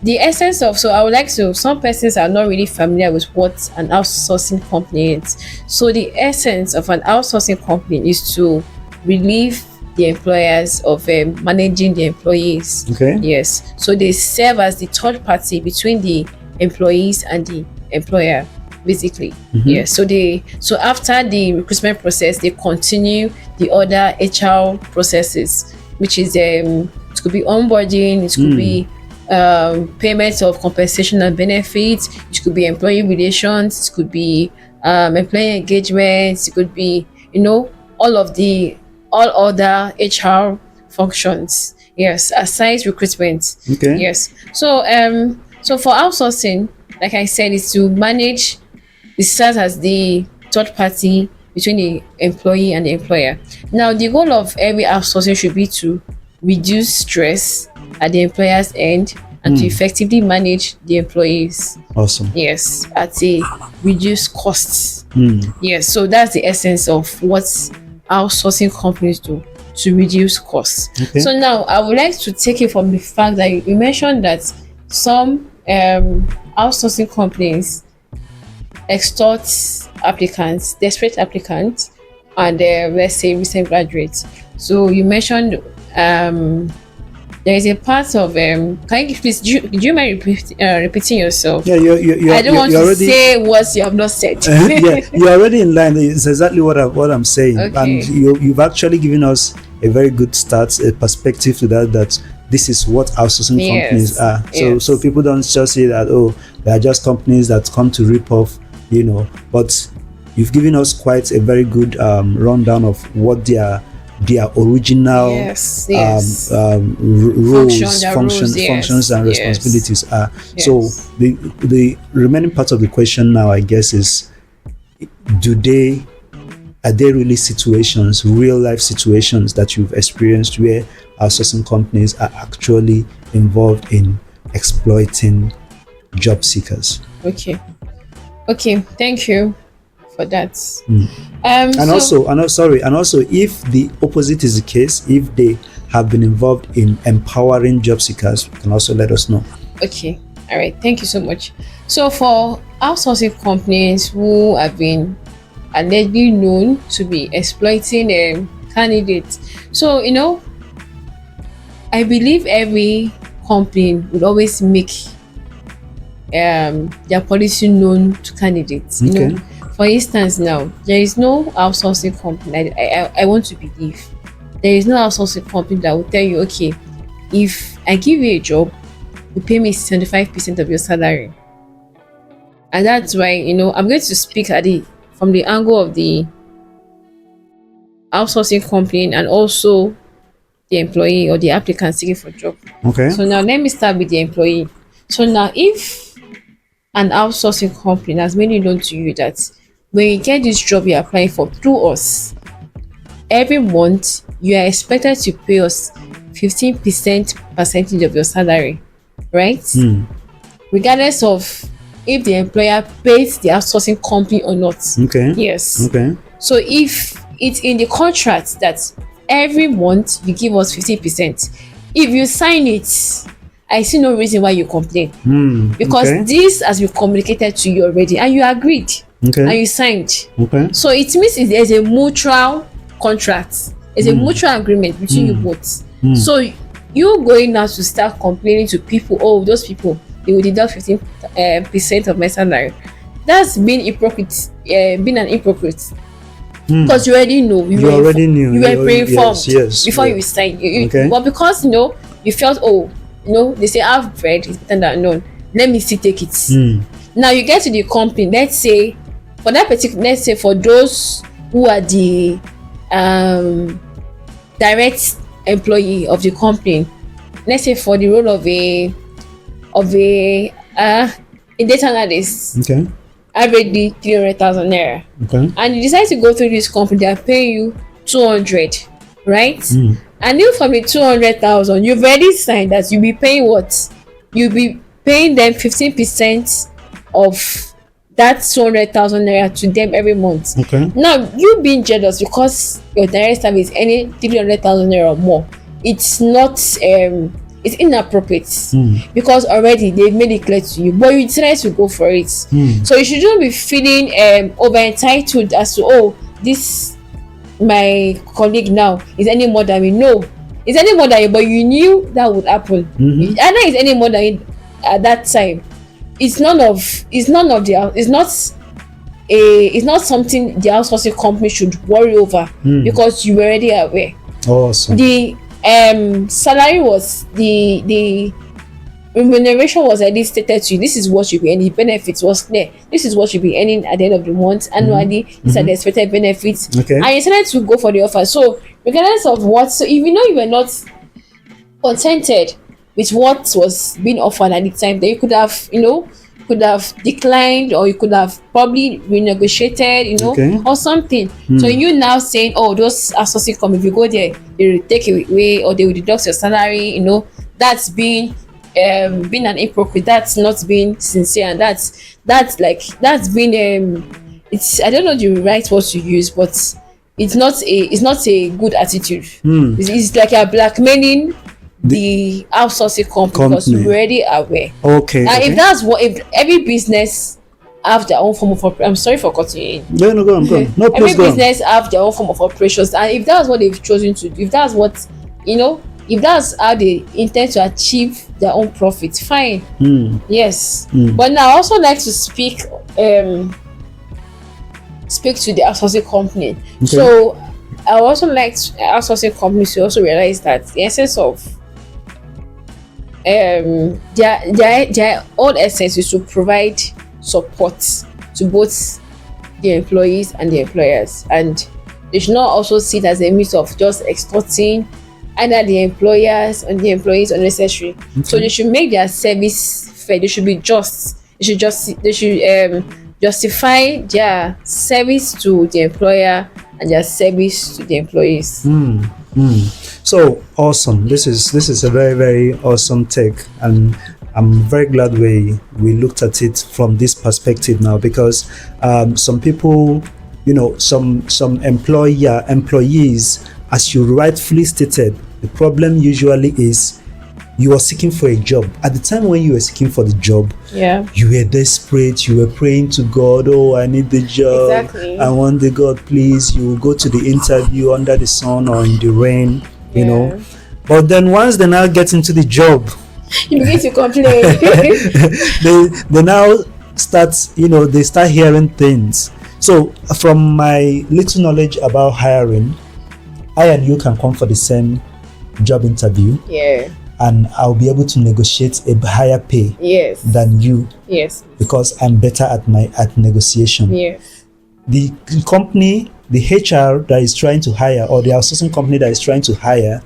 the essence of, so I would like to, some persons are not really familiar with what an outsourcing company is. So the essence of an outsourcing company is to relieve the employers of managing the employees. Okay. Yes. So they serve as the third party between the employees and the employer, basically. Mm-hmm. Yes. So after the recruitment process, they continue the other HR processes, which is it could be onboarding, it could be payments of compensation and benefits, it could be employee relations, it could be employee engagements, it could be all other HR functions. Yes, aside recruitment. Okay. Yes. So for outsourcing, like I said, is to manage. It serves as the third party between the employee and the employer. Now, the goal of every outsourcing should be to reduce stress at the employer's end and to effectively manage the employees. Awesome. Yes, at a reduced costs. Yes, so that's the essence of what outsourcing companies do to reduce costs. Okay. So now I would like to take it from the fact that you mentioned that some outsourcing companies extort applicants, desperate applicants, and let's say recent graduates. So you mentioned there is a part of can you please do you mind repeating yourself? Yeah, I don't want you're to already, say what you have not said. yeah, you're already in line. It's exactly what I'm saying, Okay. and you've actually given us a very good start, a perspective to that. That this is what outsourcing Yes, companies are. yes. So people don't just say that, oh, they are just companies that come to rip off, But you've given us quite a very good rundown of what their original Yes, yes. roles, Their functions, roles, yes, functions and yes. responsibilities are. Yes. So the remaining part of the question now, I guess, is are there really situations, real life situations that you've experienced where outsourcing companies are actually involved in exploiting job seekers? Okay. Thank you for that. And also, if the opposite is the case, if they have been involved in empowering job seekers, you can also let us know. Okay. All right. Thank you so much. So for outsourcing companies who have been allegedly known to be exploiting candidates, so I believe every company would always make their policy known to candidates. Okay. For instance, now there is no outsourcing company. I want to believe there is no outsourcing company that will tell you, okay, if I give you a job, you pay me 75% of your salary. And that's why I'm going to speak from the angle of the outsourcing company and also the employee or the applicant seeking for job. Okay. So now let me start with the employee. So now if an outsourcing company has made it known to you that when you get this job you're applying for through us, every month you are expected to pay us 15% percentage of your salary, right? Regardless of if the employer pays the outsourcing company or not. Okay. Yes. Okay. So if it's in the contract that every month you give us 50%, if you sign it, I see no reason why you complain. Because okay. this has been communicated to you already and you agreed. Okay. And you signed. Okay. So it means there's a mutual contract. It's a mutual agreement between you both. So you going now to start complaining to people, oh, those people, they will deduct 15% of my salary. That's being hypocrite, being an hypocrite. Because you already know. You already knew. You were pre-informed yes, before you signed. Okay. But because you felt, they say half bread is better than none. Let me still take it. Now you get to the company. Let's say for those who are the direct employee of the company. Let's say for the role of a data analyst. Okay. Averagely 300,000 naira. Okay. And you decide to go through this company, they are paying you 200, right? And if from the 200,000, you've already signed that you'll be paying what? You'll be paying them 15% of that 200,000 naira to them every month. Okay. Now you being jealous because your direct staff is earning 300,000 naira or more. It's not it's inappropriate because already they've made it clear to you, but you decided to go for it. So you shouldn't be feeling over entitled as to this my colleague now is any more than me. No, it's any more than you, but you knew that would happen. Either it's any more than you at that time. It's not something the outsourcing company should worry over because you were already aware. Awesome. The salary was the remuneration was already stated to you. This is what you'll be earning. Benefits was clear. This is what you'll be earning at the end of the month annually. These are the expected benefits. Okay. And you decided to go for the offer. So regardless of so if you were not contented with what was being offered at the time, then you could have could have declined, or you could have probably renegotiated, Okay. or something. So you now saying, oh, those outsourcing company, if you go there, they will take it away, or they will deduct your salary, that's being an hypocrite. That's not being sincere, and that's being it's, I don't know the right word to use, but it's not a good attitude. It's like you're blackmailing the outsourcing company, because Company. you're already aware. Okay. And Okay. if every business have their own form of operation, I'm sorry for cutting you in. Yeah, no, go on, go on. No, Every please go on. business have their own form of operations, and if that's what they've chosen to do, if that's what, if that's how they intend to achieve their own profit, fine. Yes. But now I also like to speak to the outsourcing company. Okay. So I also like outsourcing companies to also realize that the essence of their own essence is to provide support to both the employees and the employers, and they should not also see it as a means of just extorting either the employers and the employees unnecessary. So they should make their service fair. They should be just. They should justify their service to the employer and their service to the employees. So awesome. This is a very, very awesome take, and I'm very glad we looked at it from this perspective now, because some people, some employees, as you rightfully stated, the problem usually is you are seeking for a job. At the time when you were seeking for the job, you were desperate, you were praying to God, oh, I need the job. Exactly. I want the God, please. You will go to the interview under the sun or in the rain, But then once they now get into the job, you begin to complain. they now start, they start hearing things. So from my little knowledge about hiring, I and you can come for the same job interview. Yeah. And I'll be able to negotiate a higher pay than you. Yes. Because I'm better at negotiation. Yes. The company, the HR that is trying to hire, or the outsourcing company that is trying to hire,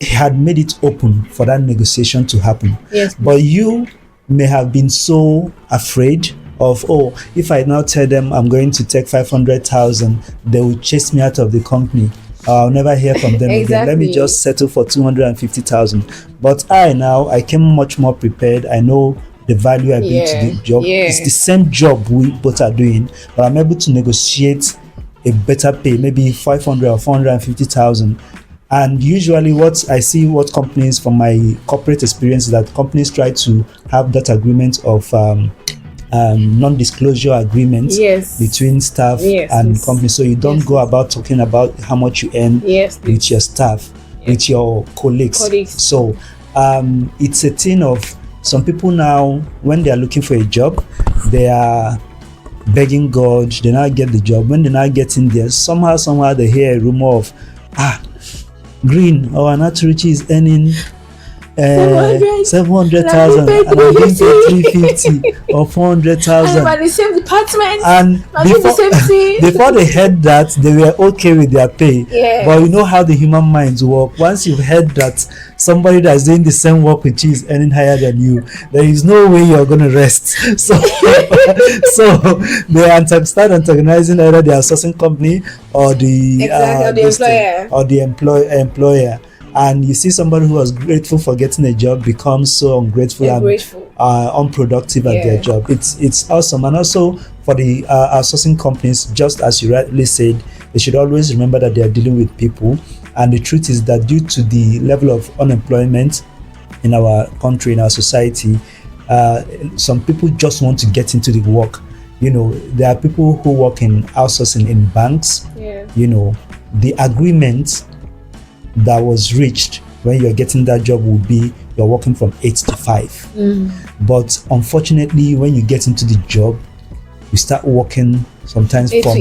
had made it open for that negotiation to happen. Yes. But you may have been so afraid of, oh, if I now tell them I'm going to take 500,000, they will chase me out of the company. I'll never hear from them again. Let me just settle for 250,000. But I came much more prepared. I know the value I bring to the job. It's the same job we both are doing, but I'm able to negotiate a better pay, maybe 500 or 450,000. And usually what I see, what companies, from my corporate experience, is that companies try to have that agreement of non-disclosure agreements between staff and company, so you don't go about talking about how much you earn with your staff, with your colleagues. So it's a thing of some people now, when they are looking for a job, they are begging God, they now get the job. When they now get in there, somehow they hear a rumor of Green or Anaturuchi is earning 700,000 and I'm being paid 350 or 400,000. I'm at the same department. And before they heard that, they were okay with their pay. But you know how the human minds work. Once you've heard that somebody that's doing the same work with you is earning higher than you, there is no way you're going to rest. So they start antagonizing either the outsourcing company or the employer. And you see somebody who was grateful for getting a job becomes so ungrateful and unproductive at their job. It's awesome. And also for the outsourcing companies, just as you rightly said, they should always remember that they are dealing with people. And the truth is that due to the level of unemployment in our country, in our society, some people just want to get into the work. There are people who work in outsourcing in banks. The agreement that was reached when you're getting that job will be you're working from 8 to 5. But unfortunately, when you get into the job, you start working sometimes from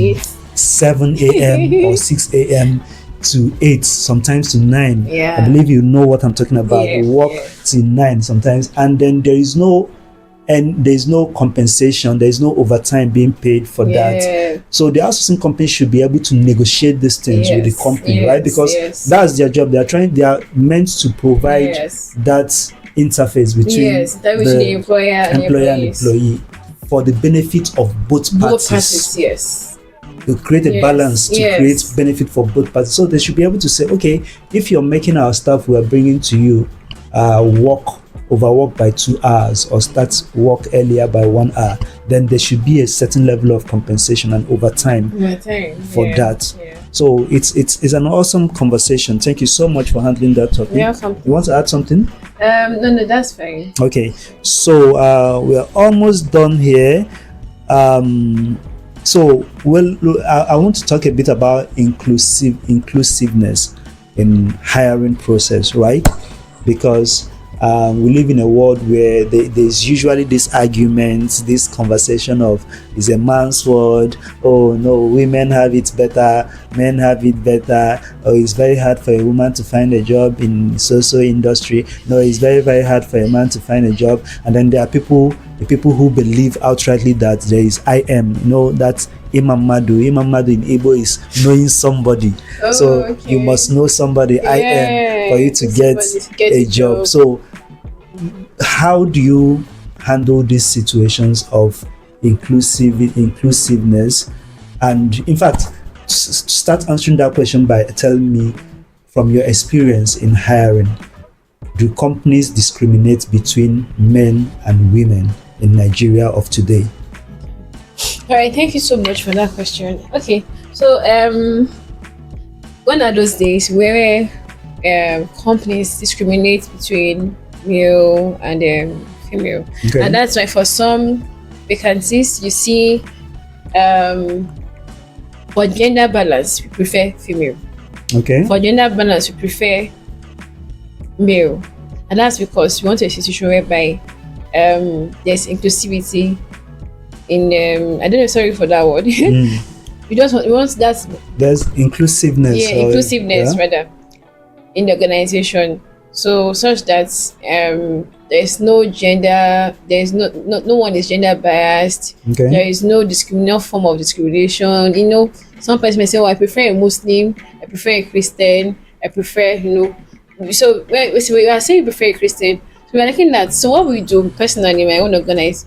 7 a.m. or 6 a.m. to 8, sometimes to 9. I believe you know what I'm talking about. You work till 9 sometimes, and then there's no compensation, there's no overtime being paid for that. So the outsourcing company should be able to negotiate these things with the company, right? Because that's their job. They are meant to provide that interface between Yes, that between the employer and employer and employees. employee for the benefit of both Both parties. parties, yes. To create a balance, to create Yes. benefit for both parties. So they should be able to say, okay, if you're making our staff we are bringing to you work overwork by 2 hours or start work earlier by 1 hour, then there should be a certain level of compensation and overtime My time. for Yeah. that. Yeah. So it's an awesome conversation. Thank you so much for handling that topic. Welcome. You want to add something? No, that's fine. Okay, so we're almost done here. So I want to talk a bit about inclusiveness in hiring process, right? Because we live in a world where there's usually this argument, this conversation of is a man's world. Oh no, women have it better, men have it better. Or it's very hard for a woman to find a job in social industry. No, it's very very hard for a man to find a job. And then there are the people who believe outrightly that there is that Imam Madu in Igbo is knowing somebody. So Okay. you must know somebody for you to get a job. So how do you handle these situations of inclusiveness? And in fact, start answering that question by telling me, from your experience in hiring, do companies discriminate between men and women in Nigeria of today? All right, thank you so much for that question. Okay, so when are those days where companies discriminate between male and female? Okay. And that's why for some vacancies you see for gender balance we prefer female. Okay. For gender balance we prefer male, and that's because we want a situation whereby there's inclusivity in I don't know, sorry for that word. we want that, there's inclusiveness. inclusiveness rather in the organization, so such that there's no gender, there's no one is gender biased. Okay. There is no form of discrimination. Some person may say, oh, I prefer a Muslim, I prefer a Christian, I prefer so when we are saying we prefer a Christian, so we're looking at, so what we do personally in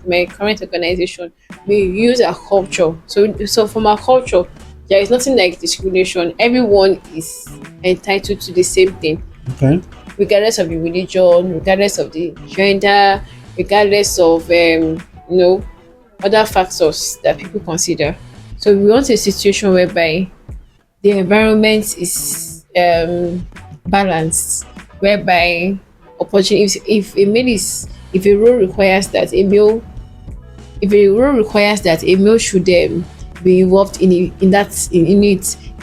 my current organization, we use our culture. So from our culture, there is nothing like discrimination. Everyone is entitled to the same thing, Okay. regardless of the religion, regardless of the gender, regardless of other factors that people consider. So we want a situation whereby the environment is balanced, whereby opportunity, if a role requires that a male should be involved in it,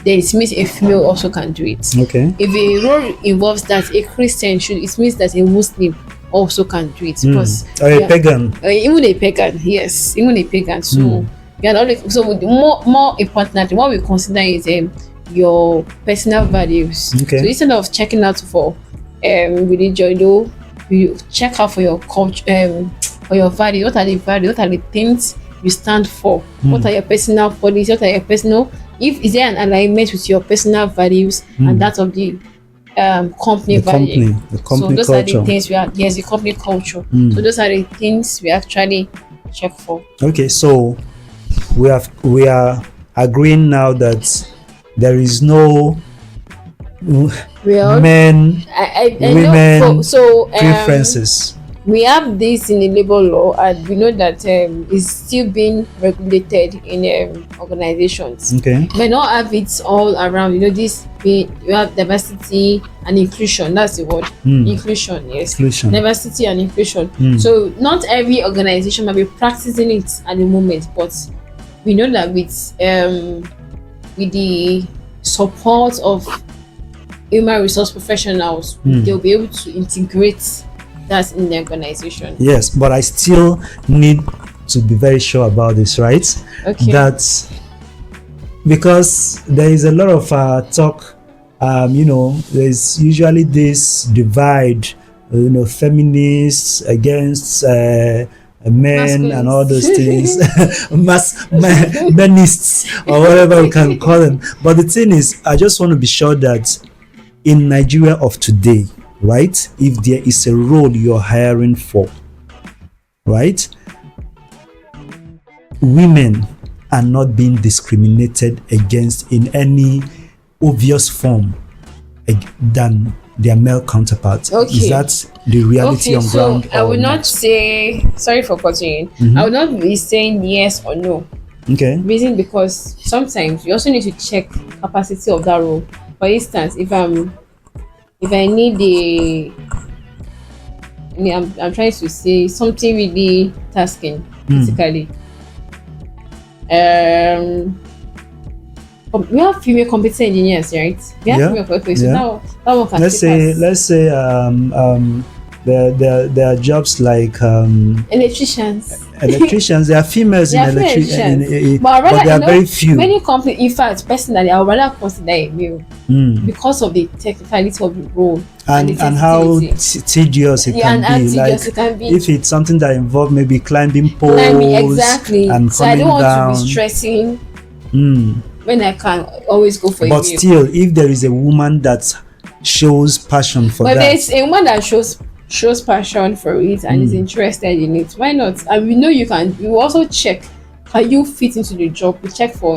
then it means a female also can do it. Okay. If a role involves that a Christian should, it means that a Muslim also can do it. Because Or a pagan. even a pagan, yes, even a pagan. So more importantly, what we consider is your personal values. Okay. So instead of checking out for religion, you check out for your culture, for your values. What are the values? What are the things you stand for? What are your personal policies? What are your personal? Is there an alignment with your personal values and that of the company value? The company so those culture. are the things the company culture. So those are the things we actually check for. Okay, so we are agreeing now that there is no Well, men I women know. So preferences. we have this in the labor law, and we know that it's still being regulated in organizations. Okay. May not have it all around. You have diversity and inclusion. That's the word. Inclusion, yes. Inclusion. Diversity and inclusion. So not every organization might be practicing it at the moment, but we know that with the support of human resource professionals, they'll be able to integrate that in the organization. Yes, but I still need to be very sure about this, right? Okay. That because there is a lot of talk, there's usually this divide, feminists against men and all those things, menists or whatever we can call them. But the thing is, I just want to be sure that in Nigeria of today, right? If there is a role you're hiring for, right? Women are not being discriminated against in any obvious form than their male counterparts. Is Okay. that the reality Okay, on so ground I or would not not? say, sorry for cutting in. I Mm-hmm. would not be saying yes or no. Okay. Reason because sometimes you also need to check capacity of that role. For instance, if I need I'm trying to say something really tasking Mm. physically. Um we have female computer engineers, right? We have Yeah. female computer, so Yeah. that one can Let's take say us. let's say there are jobs like Electricians. electricians. There are females They in are female electricians. But I but rather, there are very few. many companies, in fact, personally, I would rather consider a male Mm. because of the technicality of the role and the And how sensitivity. tedious it Yeah, can and be. tedious Like it can be. if it's something that involve maybe climbing Climbing, poles exactly. and So I don't coming want to be down. stressing Mm. when I can always go for a But meal. still, if there is a woman that shows passion for But if that, it's a woman that shows passion for it and is interested in it, why not? And we know you can. You also check. Can you fit into the job? We check for,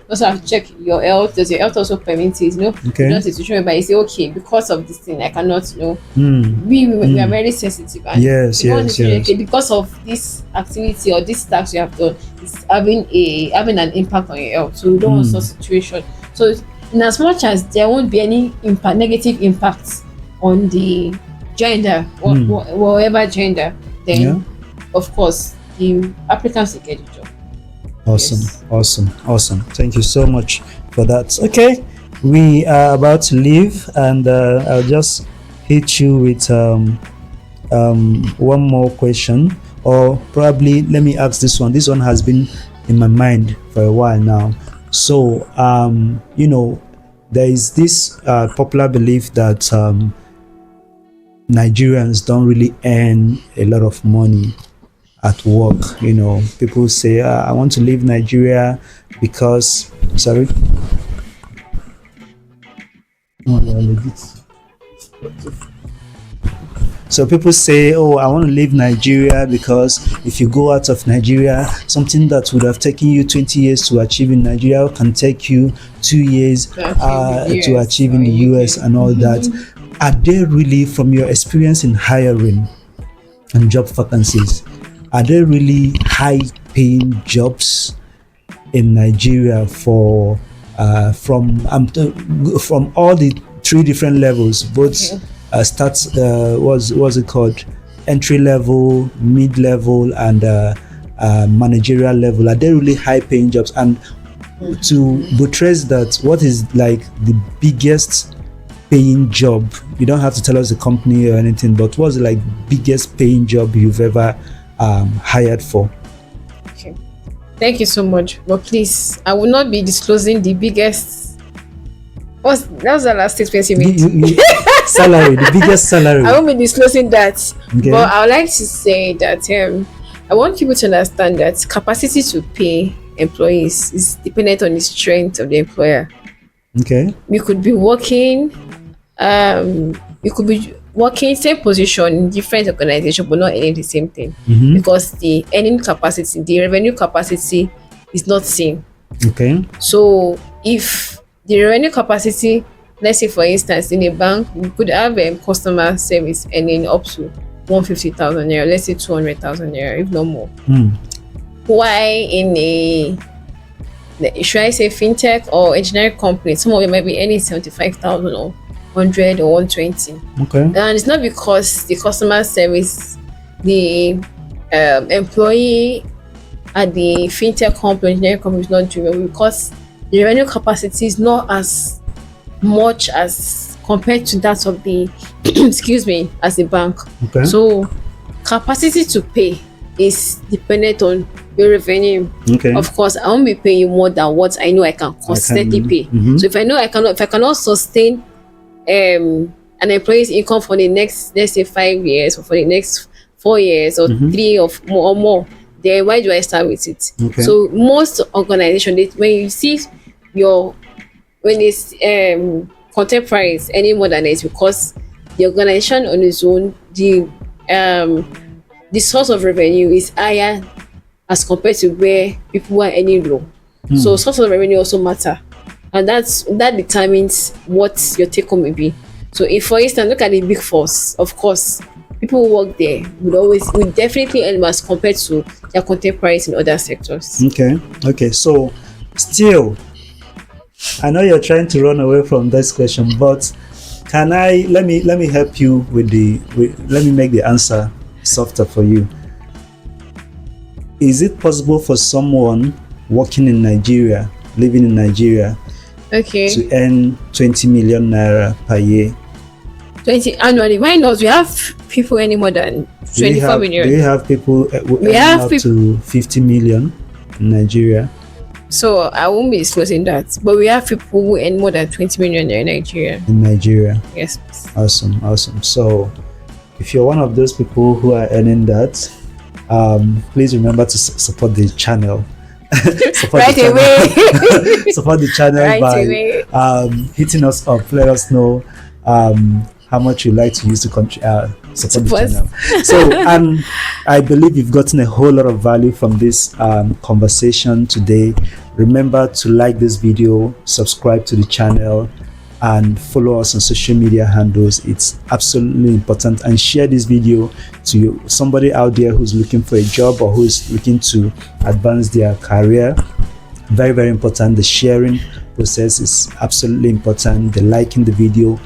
also have to check your health. Does your health also permit it? You okay. don't situation but you say, okay, because of this thing, I cannot, Mm. we are very sensitive, and Yes, you don't want to yes, say, yes. okay, because of this activity or this task you have done, it's having an impact on your health. So we don't want such situation. So in as much as there won't be any negative impacts on the gender, or whatever gender, then Yeah. of course the applicants will get the job. Awesome, Yes. awesome, awesome. Thank you so much for that. Okay, we are about to leave, and I'll just hit you with one more question, or probably let me ask this one. This one has been in my mind for a while now. So, there is this popular belief that Nigerians don't really earn a lot of money at work. People say, I want to leave Nigeria because, sorry. Oh, yeah, legit. So people say, oh, I want to leave Nigeria because if you go out of Nigeria, something that would have taken you 20 years to achieve in Nigeria can take you 2 years to achieve in the US and all that. Are they really, from your experience in hiring and job vacancies, are there really high paying jobs in Nigeria for from all the three different levels, both starts what's it called, entry level, mid level, and managerial level? Are there really high paying jobs? And to buttress that, what is like the biggest paying job? You don't have to tell us the company or anything, but what's the like biggest paying job you've ever hired for? Okay. Thank you so much. But please, I will not be disclosing the biggest. That was the last statement you made. Salary, the biggest salary. I won't be disclosing that. Okay. But I would like to say that I want people to understand that capacity to pay employees is dependent on the strength of the employer. Okay. We could be working same position in different organizations but not earning the same thing, because the earning capacity, the revenue capacity is not same. Okay. So if the revenue capacity, let's say for instance in a bank, we could have a customer service earning up to 150,000 naira, let's say 200,000 naira, if not more. Why in a, should I say, fintech or engineering company, some of them might be earning 75,000 or 100 or 120. Okay. And it's not because the customer service, the employee at the fintech company, engineering company is not doing well, because the revenue capacity is not as much as compared to that of the excuse me, as a bank. Okay. So capacity to pay is dependent on your revenue. Okay. Of course, I won't be paying you more than what I know I can consistently pay. So if I cannot sustain an employee's income for the next, let's say, 5 years, or for the next 4 years, or 3 or more, then why do I start with it? Okay. So most organizations, when you see when it's contemporaries any more than, it's because the organization on its own, the source of revenue is higher as compared to where people are earning low. So source of revenue also matter, and that determines what your take home may be. So if, for instance, look at the big fours, of course, people who work there would definitely earn more as compared to their contemporaries in other sectors. Okay. So still, I know you're trying to run away from this question, but can I let me help you with let me make the answer softer for you. Is it possible for someone working in Nigeria, living in Nigeria, Okay. to earn 20 million naira per year? 20 annually. Why not? We have people earning more than 24 million. Do you have people We earning have up people. to 50 million in Nigeria? So I won't be disclosing that. But we have people who earn more than 20 million in Nigeria. In Nigeria. Yes, please. Awesome. So if you're one of those people who are earning that, please remember to support the channel. Support Right the channel. away. Support the channel Right by away. hitting us up. Let us know how much you like to use to support the channel. So I believe you've gotten a whole lot of value from this conversation today. Remember to like this video, subscribe to the channel, and follow us on social media handles. It's absolutely important, and share this video to somebody out there who's looking for a job or who's looking to advance their career. Very, very important. The sharing process is absolutely important. The liking the video,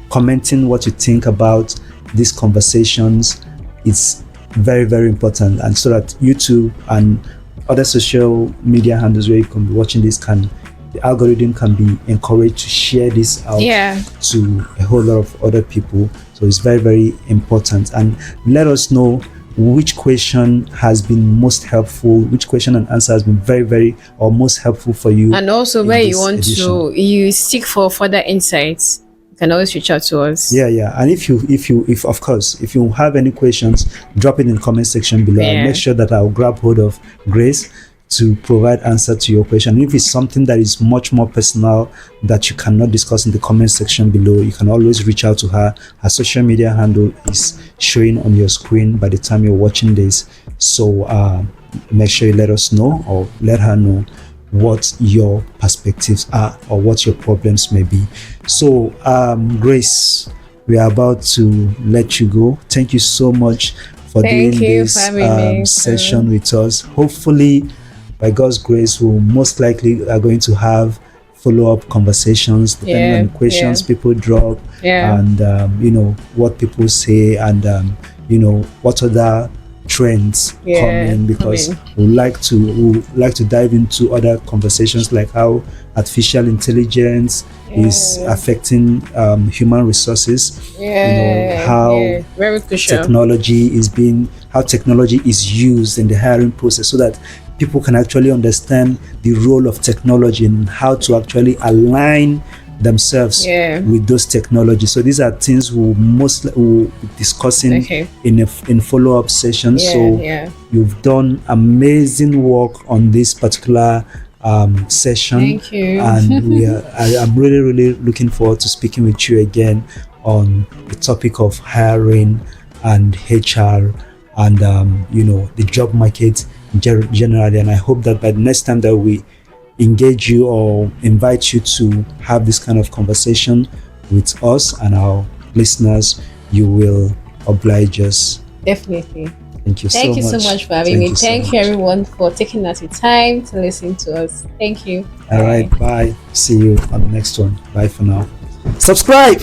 commenting what you think about these conversations, it's very, very important, and so that YouTube and other social media handles where you can be watching this the algorithm can be encouraged to share this out to a whole lot of other people. So it's very, very important. And let us know which question has been most helpful, which question and answer has been very, very or most helpful for you, and also where you want edition. you seek for further insights, you can always reach out to us. Yeah. And if of course, if you have any questions, drop it in the comment section below. I'll make sure that I'll grab hold of Grace to provide answer to your question. And if it's something that is much more personal that you cannot discuss in the comment section below, you can always reach out to her. Her social media handle is showing on your screen by the time you're watching this. So make sure you let us know, or let her know, what your perspectives are or what your problems may be. So Grace, we are about to let you go. Thank you so much for doing this session with us. Hopefully, by God's grace, we most likely are going to have follow-up conversations depending on the questions people drop, and what people say, and what other trends come in, because we like to dive into other conversations, like how artificial intelligence is affecting human resources, how very crucial. technology is used in the hiring process, so that people can actually understand the role of technology and how to actually align themselves with those technologies. So these are things we'll be discussing in follow-up sessions. You've done amazing work on this particular session. Thank you. And I'm really, really looking forward to speaking with you again on the topic of hiring and HR and the job market generally. And I hope that by the next time that we engage you or invite you to have this kind of conversation with us and our listeners, you will oblige us. Definitely. Thank you so much for having me. Thank you everyone for taking out the time to listen to us. Thank you. All right, bye. See you on the next one. Bye for now. Subscribe.